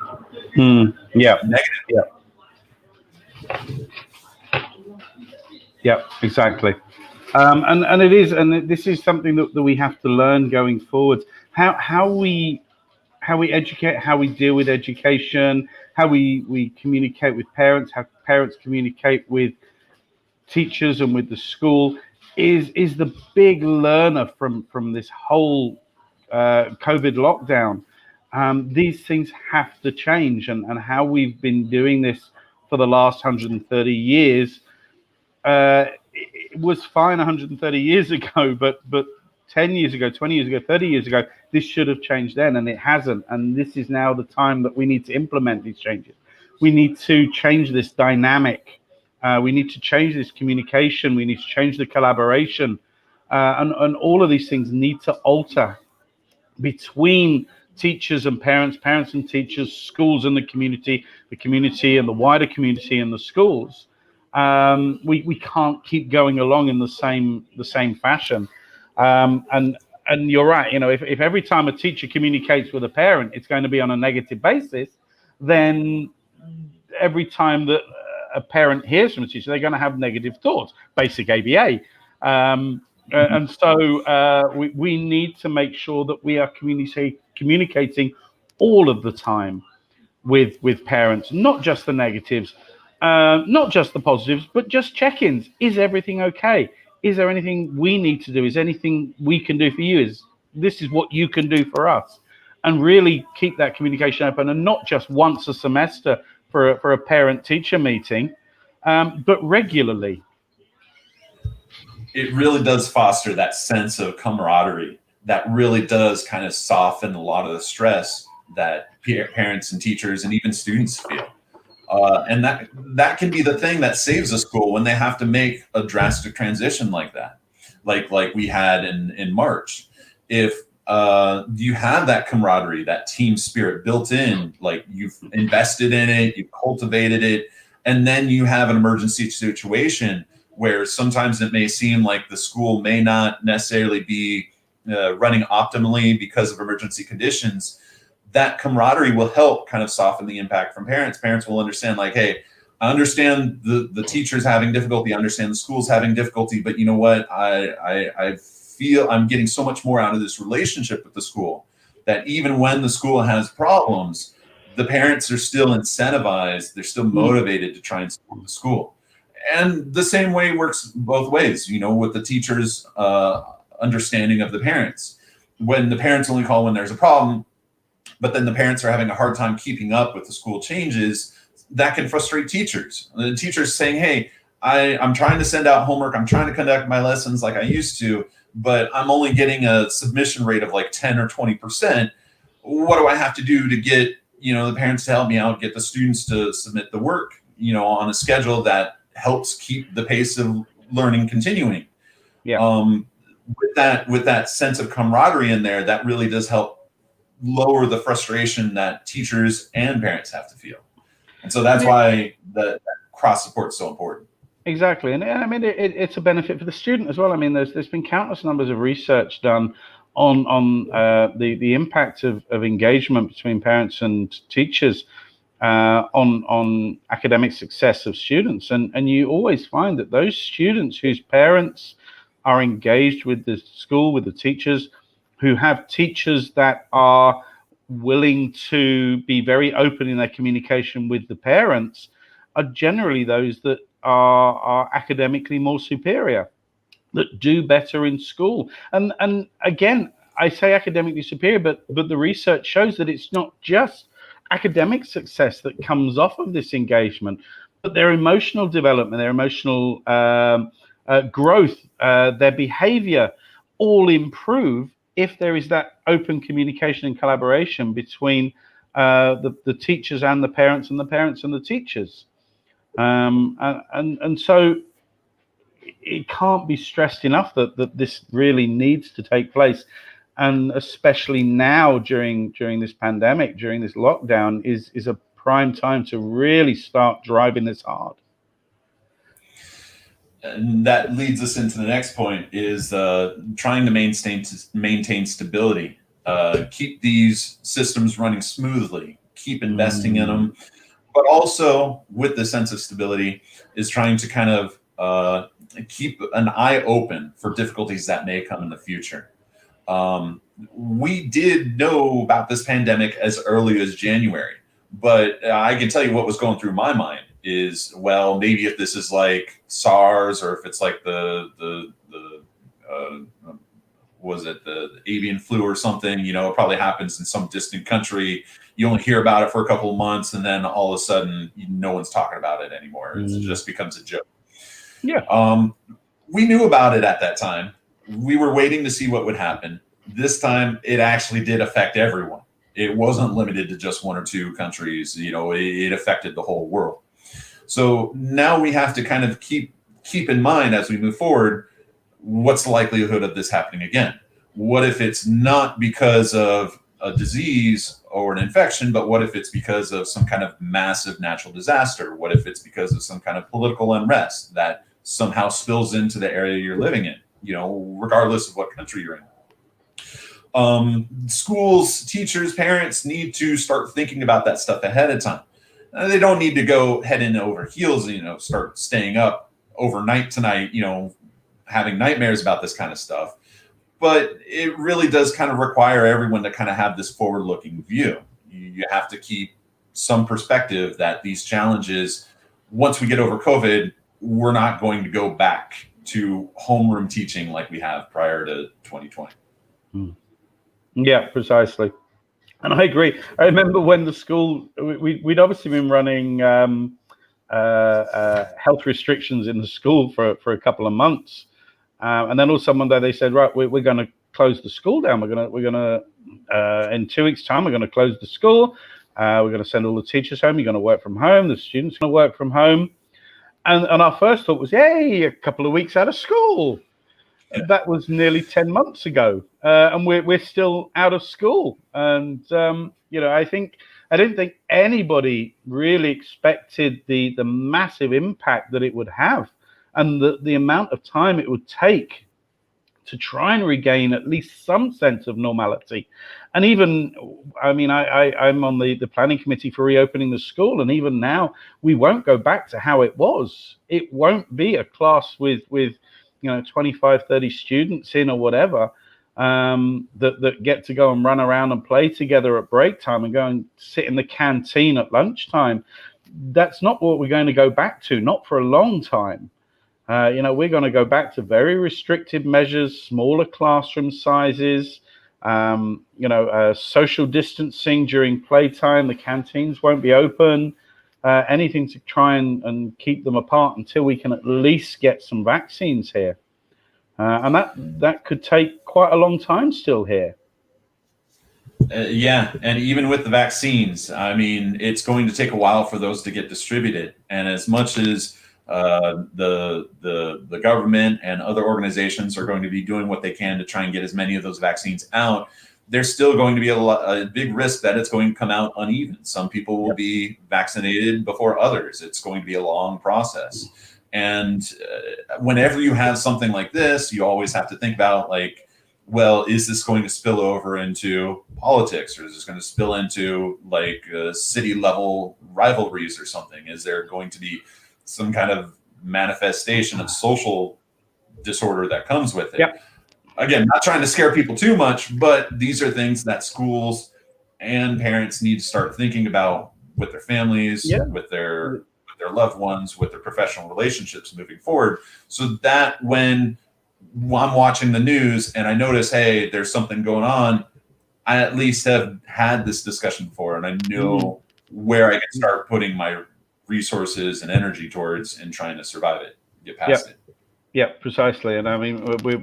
Yeah. Negative. Yeah, exactly. And it is, and this is something that we have to learn going forward. How we educate, how we deal with education, how we communicate with parents, how parents communicate with teachers and with the school is the big learner from this whole COVID lockdown. These things have to change, and how we've been doing this for the last 130 years. It was fine 130 years ago, but 10 years ago, 20 years ago, 30 years ago, this should have changed then, and it hasn't. And this is now the time that we need to implement these changes. We need to change this dynamic. We need to change this communication. We need to change the collaboration. And all of these things need to alter between teachers and parents, parents and teachers, schools and the community and the wider community and the schools. We can't keep going along in the same fashion. And you're right. If every time a teacher communicates with a parent, it's going to be on a negative basis, then every time that a parent hears from a teacher, they're going to have negative thoughts. Basic ABA. And so we need to make sure that we are communicating all of the time with parents, not just the negatives, not just the positives, but just check-ins. Is everything okay? Is there anything we need to do? Is anything we can do for you? This is what you can do for us? And really keep that communication open, and not just once a semester for a parent-teacher meeting, but regularly. It really does foster that sense of camaraderie that really does kind of soften a lot of the stress that parents and teachers and even students feel. And that can be the thing that saves a school when they have to make a drastic transition like that, like we had in March. If you have that camaraderie, that team spirit built in, like you've invested in it, you've cultivated it, and then you have an emergency situation where sometimes it may seem like the school may not necessarily be running optimally because of emergency conditions. That camaraderie will help kind of soften the impact from parents. Parents will understand, like, hey, I understand the teachers having difficulty, I understand the school's having difficulty, but you know what? I feel I'm getting so much more out of this relationship with the school that even when the school has problems, the parents are still incentivized, they're still motivated to try and support the school. And the same way works both ways, you know, with the teachers' understanding of the parents. When the parents only call when there's a problem, but then the parents are having a hard time keeping up with the school changes, that can frustrate teachers. The teachers saying, hey, I'm trying to send out homework, I'm trying to conduct my lessons like I used to, but I'm only getting a submission rate of like 10 or 20%. What do I have to do to get, you know, the parents to help me out, get the students to submit the work, you know, on a schedule that helps keep the pace of learning continuing? Yeah. With that sense of camaraderie in there, that really does help lower the frustration that teachers and parents have to feel. And so that's why that cross support is so important. Exactly, and I mean it's a benefit for the student as well. I mean, there's been countless numbers of research done on the impact of engagement between parents and teachers on academic success of students, and you always find that those students whose parents are engaged with the school, with the teachers, who have teachers that are willing to be very open in their communication with the parents, are generally those that are academically more superior, that do better in school. And again, I say academically superior, but the research shows that it's not just academic success that comes off of this engagement, but their emotional development, their emotional growth, their behavior all improve if there is that open communication and collaboration between the teachers and the parents and the teachers. And so it can't be stressed enough that this really needs to take place, and especially now during this pandemic, during this lockdown, is a prime time to really start driving this hard. And that leads us into the next point, is trying to maintain stability, keep these systems running smoothly, keep investing in them, but also with the sense of stability is trying to kind of keep an eye open for difficulties that may come in the future. We did know about this pandemic as early as January, but I can tell you what was going through my mind is, well, maybe if this is like SARS, or if it's like the avian flu or something, you know, it probably happens in some distant country. You only hear about it for a couple of months, and then all of a sudden, no one's talking about it anymore. It just becomes a joke. Yeah. We knew about it at that time. We were waiting to see what would happen. This time, it actually did affect everyone. It wasn't limited to just one or two countries. You know, it affected the whole world. So now we have to kind of keep in mind as we move forward, what's the likelihood of this happening again? What if it's not because of a disease or an infection, but what if it's because of some kind of massive natural disaster? What if it's because of some kind of political unrest that somehow spills into the area you're living in, you know, regardless of what country you're in? Schools, teachers, parents need to start thinking about that stuff ahead of time. They don't need to go head in over heels, you know, start staying up overnight tonight, you know, having nightmares about this kind of stuff. But it really does kind of require everyone to kind of have this forward-looking view. You have to keep some perspective that these challenges, once we get over COVID, we're not going to go back to homeroom teaching like we have prior to 2020. Yeah, precisely. And I agree. I remember when the school, we'd obviously been running health restrictions in the school for a couple of months. And then all of a sudden one day they said, right, we're going to close the school down. We're gonna in 2 weeks' time, we're going to close the school. We're going to send all the teachers home. You're going to work from home. The students are going to work from home. And our first thought was, yay, a couple of weeks out of school. Yeah. That was nearly 10 months ago, and we're still out of school. And I don't think anybody really expected the massive impact that it would have, and the amount of time it would take to try and regain at least some sense of normality. And even, I'm on the planning committee for reopening the school, and even now we won't go back to how it was. It won't be a class with 25, 30 students in or whatever, that get to go and run around and play together at break time and go and sit in the canteen at lunchtime. That's not what we're going to go back to, not for a long time. We're going to go back to very restrictive measures, smaller classroom sizes, social distancing during playtime. The canteens won't be open. Anything to try and keep them apart until we can at least get some vaccines here. And that could take quite a long time still here. Yeah, and even with the vaccines, it's going to take a while for those to get distributed. And as much as the government and other organizations are going to be doing what they can to try and get as many of those vaccines out, there's still going to be a big risk that it's going to come out uneven. Some people will be vaccinated before others. It's going to be a long process. And whenever you have something like this, you always have to think about, like, well, is this going to spill over into politics, or is this going to spill into like city level rivalries or something? Is there going to be some kind of manifestation of social disorder that comes with it? Yep. Again, not trying to scare people too much, but these are things that schools and parents need to start thinking about with their families, with their loved ones, with their professional relationships moving forward, so that when I'm watching the news and I notice, hey, there's something going on, I at least have had this discussion before, and I know where I can start putting my resources and energy towards and trying to survive it, get past it. Yeah, precisely. And we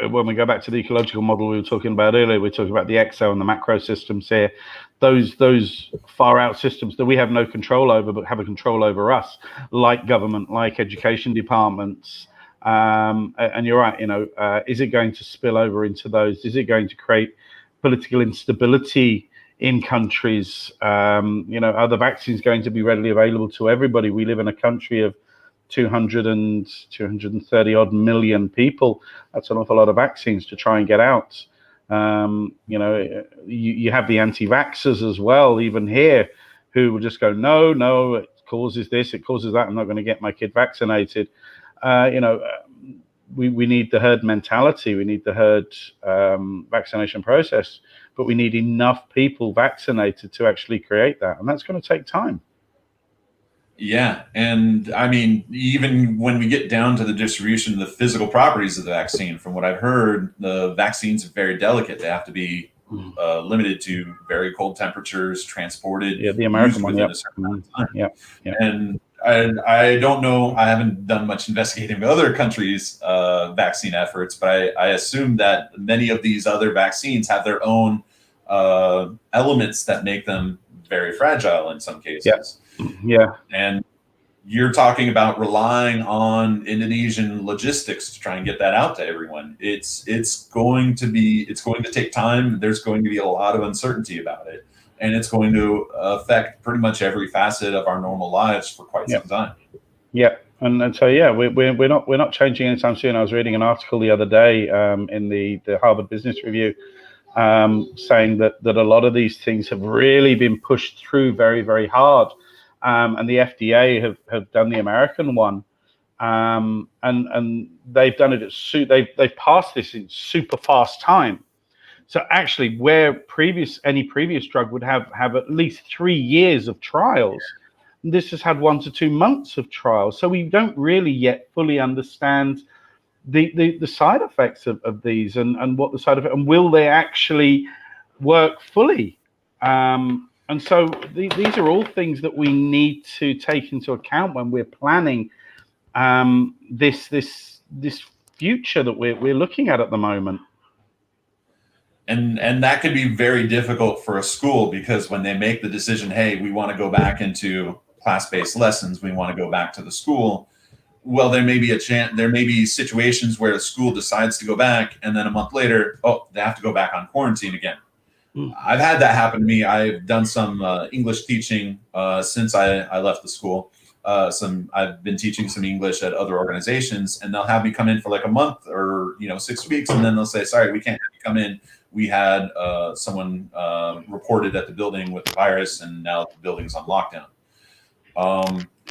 when we go back to the ecological model we were talking about earlier, we're talking about the exo and the macro systems here. Those far out systems that we have no control over, but have a control over us, like government, like education departments. And you're right. Is it going to spill over into those? Is it going to create political instability in countries? Are the vaccines going to be readily available to everybody? We live in a country of 230 odd million people. That's an awful lot of vaccines to try and get out. You have the anti-vaxxers as well, even here, who will just go, no, it causes this, it causes that, I'm not going to get my kid vaccinated. We need the herd mentality, we need the herd vaccination process, but we need enough people vaccinated to actually create that, and that's going to take time. Yeah, and even when we get down to the distribution, the physical properties of the vaccine, from what I've heard, the vaccines are very delicate. They have to be limited to very cold temperatures, transported. Yeah, the American one. Within a certain amount of time. Yeah. And I don't know. I haven't done much investigating with other countries' vaccine efforts, but I assume that many of these other vaccines have their own elements that make them very fragile in some cases. Yeah. And you're talking about relying on Indonesian logistics to try and get that out to everyone. It's going to take time. There's going to be a lot of uncertainty about it, and it's going to affect pretty much every facet of our normal lives for quite some time. Yeah. And so we're not changing anytime soon. I was reading an article the other day in the Harvard Business Review saying that a lot of these things have really been pushed through very, very hard. And the FDA have done the American one, and they've done it they've passed this in super fast time. So actually, where any previous drug would have at least 3 years of trials, this has had 1 to 2 months of trials. So we don't really yet fully understand the side effects of these and what the side effect, and will they actually work fully? And so these are all things that we need to take into account when we're planning this future that we're looking at the moment. And that can be very difficult for a school, because when they make the decision, hey, we want to go back into class-based lessons, we want to go back to the school, well, there may be situations where a school decides to go back, and then a month later, oh, they have to go back on quarantine again. I've had that happen to me. I've done some English teaching since I left the school. I've been teaching some English at other organizations, and they'll have me come in for like a month or 6 weeks, and then they'll say, sorry, we can't have you come in. We had someone reported at the building with the virus, and now the building's on lockdown.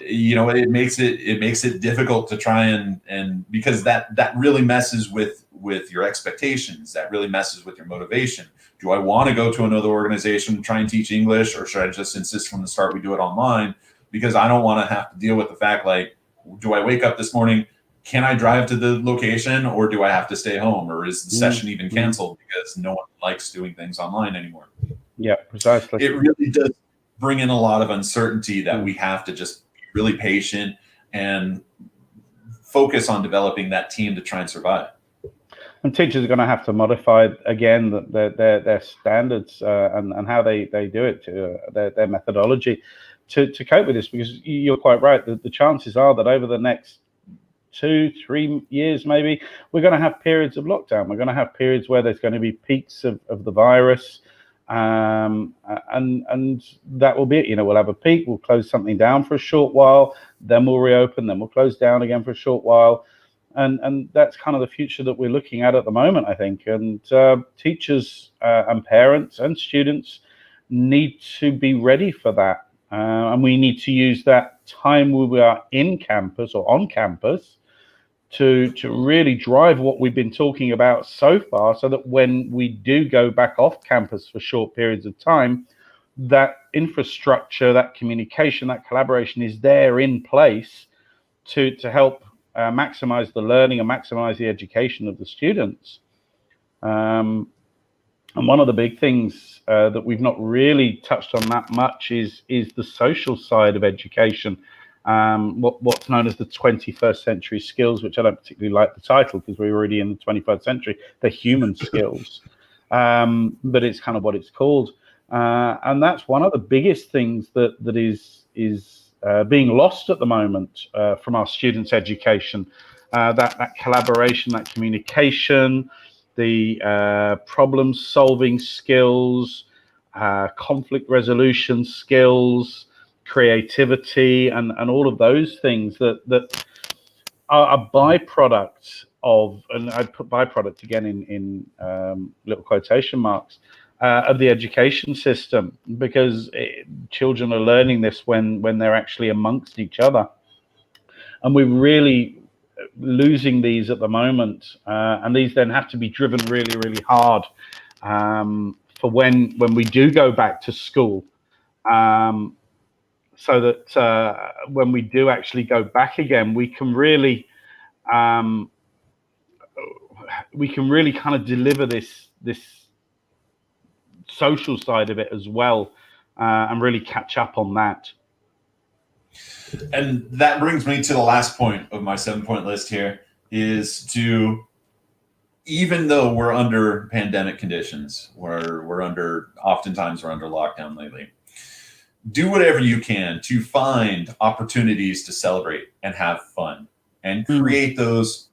It makes it difficult to try and because that really messes with your expectations. That really messes with your motivation. Do I want to go to another organization and try and teach English, or should I just insist from the start we do it online? Because I don't want to have to deal with the fact, like, do I wake up this morning, can I drive to the location, or do I have to stay home, or is the session even canceled because no one likes doing things online anymore? Yeah, precisely. It really does bring in a lot of uncertainty that we have to just be really patient and focus on developing that team to try and survive. And teachers are going to have to modify again their standards and how they do it, their methodology to cope with this, because you're quite right. The chances are that over the next 2-3 years, maybe, we're going to have periods of lockdown. We're going to have periods where there's going to be peaks of the virus, and that will be it. We'll have a peak, we'll close something down for a short while, then we'll reopen, then we'll close down again for a short while. And that's kind of the future that we're looking at the moment, I think. And teachers and parents and students need to be ready for that. And we need to use that time where we are in campus or on campus to really drive what we've been talking about so far, so that when we do go back off campus for short periods of time, that infrastructure, that communication, that collaboration is there in place to help maximize the learning and maximize the education of the students. And one of the big things that we've not really touched on that much is the social side of education. What's known as the 21st century skills, which I don't particularly like the title because we're already in the 21st century. The human skills, but it's kind of what it's called, and that's one of the biggest things that is being lost at the moment from our students' education. That collaboration, that communication, the problem-solving skills, conflict resolution skills, creativity, and all of those things that are a byproduct of, and I'd put byproduct again in little quotation marks, of the education system, because children are learning this when they're actually amongst each other. And we're really losing these at the moment, and these then have to be driven really, really hard for when we do go back to school, so that when we do actually go back again, we can really kind of deliver this social side of it as well, and really catch up on that. And that brings me to the last point of my 7-point list here, is to, even though we're under pandemic conditions, oftentimes we're under lockdown lately, do whatever you can to find opportunities to celebrate and have fun and create those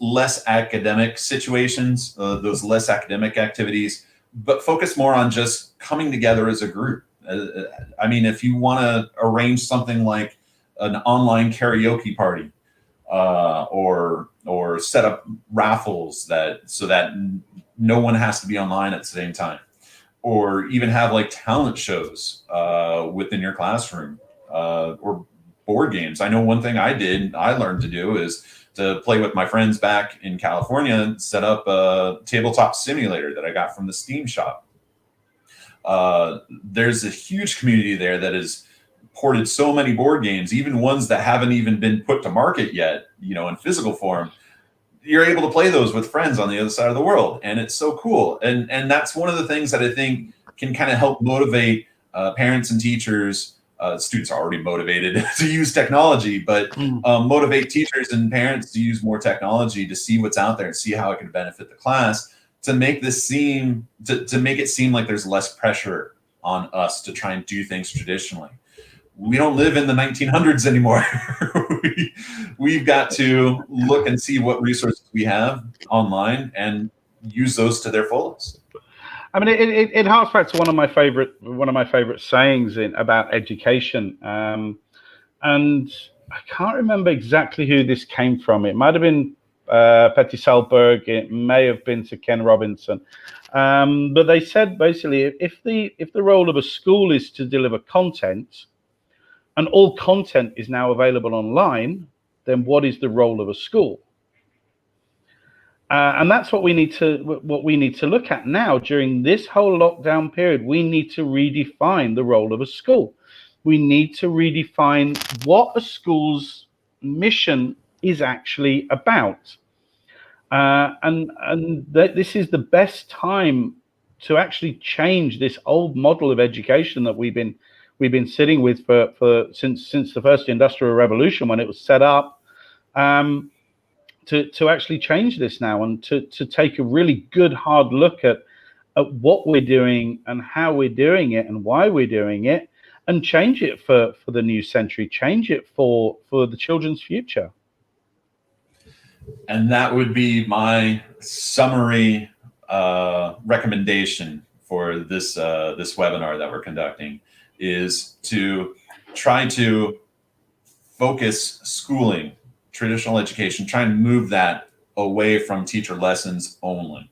less academic situations, those less academic activities, but focus more on just coming together as a group. I mean, if you want to arrange something like an online karaoke party, or set up raffles so that no one has to be online at the same time, or even have like talent shows within your classroom, or board games. I know one thing I learned to do is to play with my friends back in California and set up a tabletop simulator that I got from the Steam shop. There's a huge community there that has ported so many board games, even ones that haven't even been put to market yet, in physical form. You're able to play those with friends on the other side of the world, and it's so cool. And that's one of the things that I think can kind of help motivate parents and teachers. Students are already motivated to use technology, but motivate teachers and parents to use more technology, to see what's out there and see how it can benefit the class, to make this seem to make it seem like there's less pressure on us to try and do things traditionally. We don't live in the 1900s anymore. We've got to look and see what resources we have online and use those to their fullest. I mean, it harks back to one of my favorite sayings about education, and I can't remember exactly who this came from. It might have been Petty Selberg. It may have been to Ken Robinson, but they said basically, if the role of a school is to deliver content, and all content is now available online, then what is the role of a school? And that's what we need to look at now during this whole lockdown period. We need to redefine the role of a school. We need to redefine what a school's mission is actually about. This is the best time to actually change this old model of education that we've been sitting with for since the first Industrial Revolution, when it was set up. To actually change this now, and to take a really good hard look at what we're doing and how we're doing it and why we're doing it, and change it for the new century, change it for the children's future. And that would be my summary recommendation for this webinar that we're conducting, is to try to focus schooling, traditional education, try and move that away from teacher lessons only,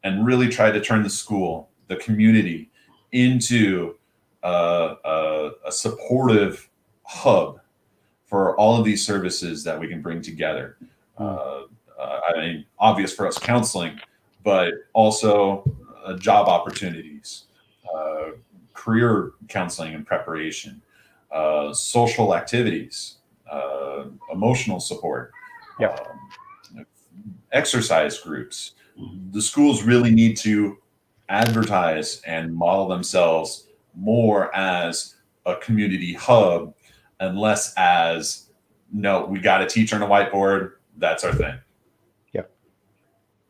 and really try to turn the school, the community, into a supportive hub for all of these services that we can bring together. I mean, obvious for us, counseling, but also job opportunities, career counseling and preparation, social activities, emotional support, exercise groups. The schools really need to advertise and model themselves more as a community hub, and less as, no, we got a teacher and a whiteboard, that's our thing. Yeah,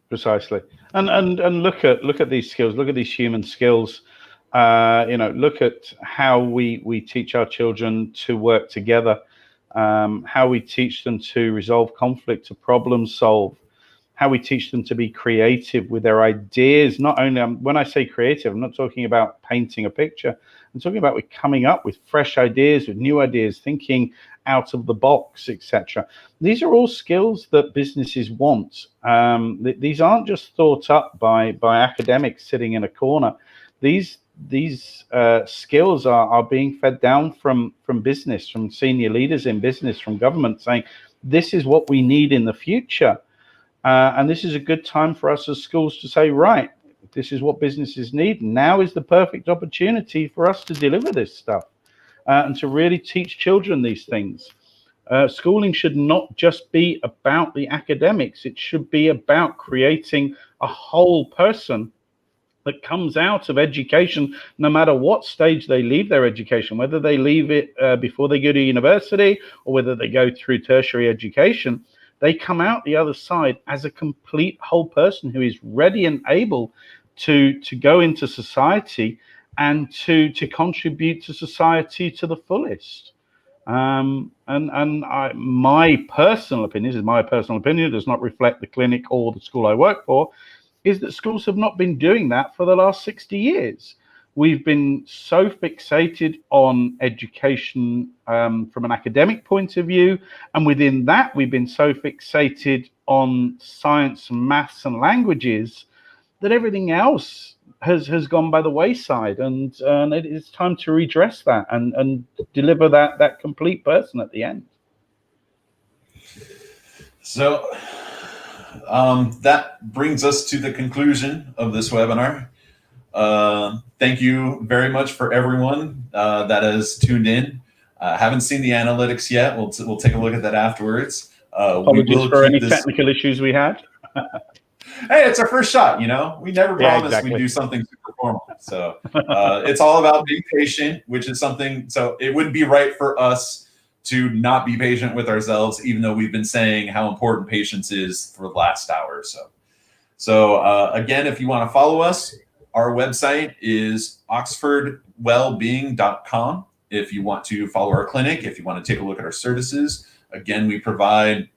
precisely. And look at these skills, look at these human skills. Look at how we teach our children to work together, how we teach them to resolve conflict, to problem solve, how we teach them to be creative with their ideas. Not only, when I say creative, I'm not talking about painting a picture. I'm talking about coming up with fresh ideas, with new ideas, thinking out of the box, etc. These are all skills that businesses want. These aren't just thought up by academics sitting in a corner. These skills are being fed down from business, from senior leaders in business, from government, saying this is what we need in the future. And this is a good time for us as schools to say, right, this is what businesses need. Now is the perfect opportunity for us to deliver this stuff and to really teach children these things. Schooling should not just be about the academics. It should be about creating a whole person that comes out of education, no matter what stage they leave their education, whether they leave it before they go to university or whether they go through tertiary education. They come out the other side as a complete whole person who is ready and able to go into society and to contribute to society to the fullest. My personal opinion, this is my personal opinion, it does not reflect the clinic or the school I work for, is that schools have not been doing that for the last 60 years. We've been so fixated on education from an academic point of view, and within that, we've been so fixated on science, maths, and languages that everything else has gone by the wayside. And it is time to redress that and deliver that complete person at the end. So that brings us to the conclusion of this webinar. Thank you very much for everyone that has tuned in. Haven't seen the analytics yet. We'll take a look at that afterwards. Apologies for any technical issues we had. Hey, it's our first shot, you know? We never promised exactly. we'd do something super formal. So it's all about being patient, which is something, so it wouldn't be right for us to not be patient with ourselves, even though we've been saying how important patience is for the last hour or so. So again, if you want to follow us, our website is oxfordwellbeing.com. If you want to follow our clinic, if you want to take a look at our services, again, we provide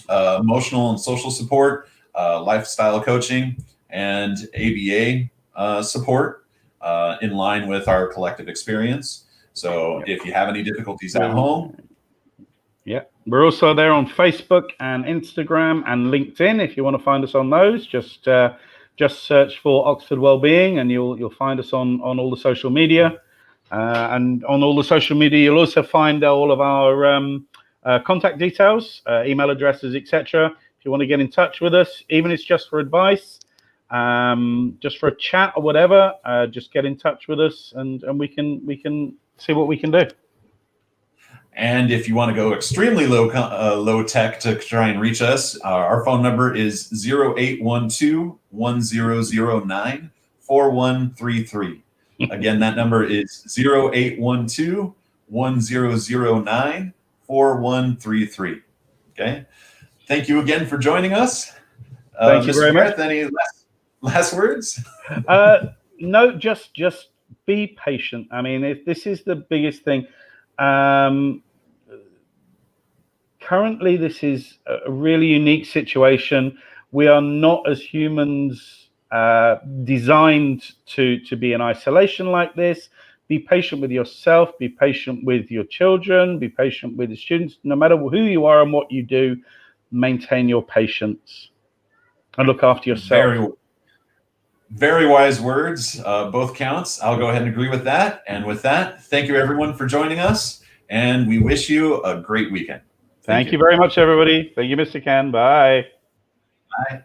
emotional and social support, lifestyle coaching, and ABA support in line with our collective experience. So if you have any difficulties at home. Yeah, we're also there on Facebook and Instagram and LinkedIn. If you want to find us on those, just search for Oxford Wellbeing, and you'll find us on all the social media. And on all the social media, you'll also find all of our contact details, email addresses, etc. If you want to get in touch with us, even if it's just for advice, just for a chat or whatever, just get in touch with us, and we can see what we can do. And if you want to go extremely low tech to try and reach us, our phone number is 0812-1009-4133. Again, that number is 0812-1009-4133. Okay. Thank you again for joining us. Thank you very Gareth, much. any last words? No, just be patient. I mean, this is the biggest thing. Currently, this is a really unique situation. We are not, as humans, designed to be in isolation like this. Be patient with yourself. Be patient with your children. Be patient with the students. No matter who you are and what you do, maintain your patience and look after yourself. Very wise words. Both counts. I'll go ahead and agree with that. And with that, thank you everyone for joining us, and we wish you a great weekend. Thank you very much, everybody. Thank you, Mr. Ken. Bye. Bye.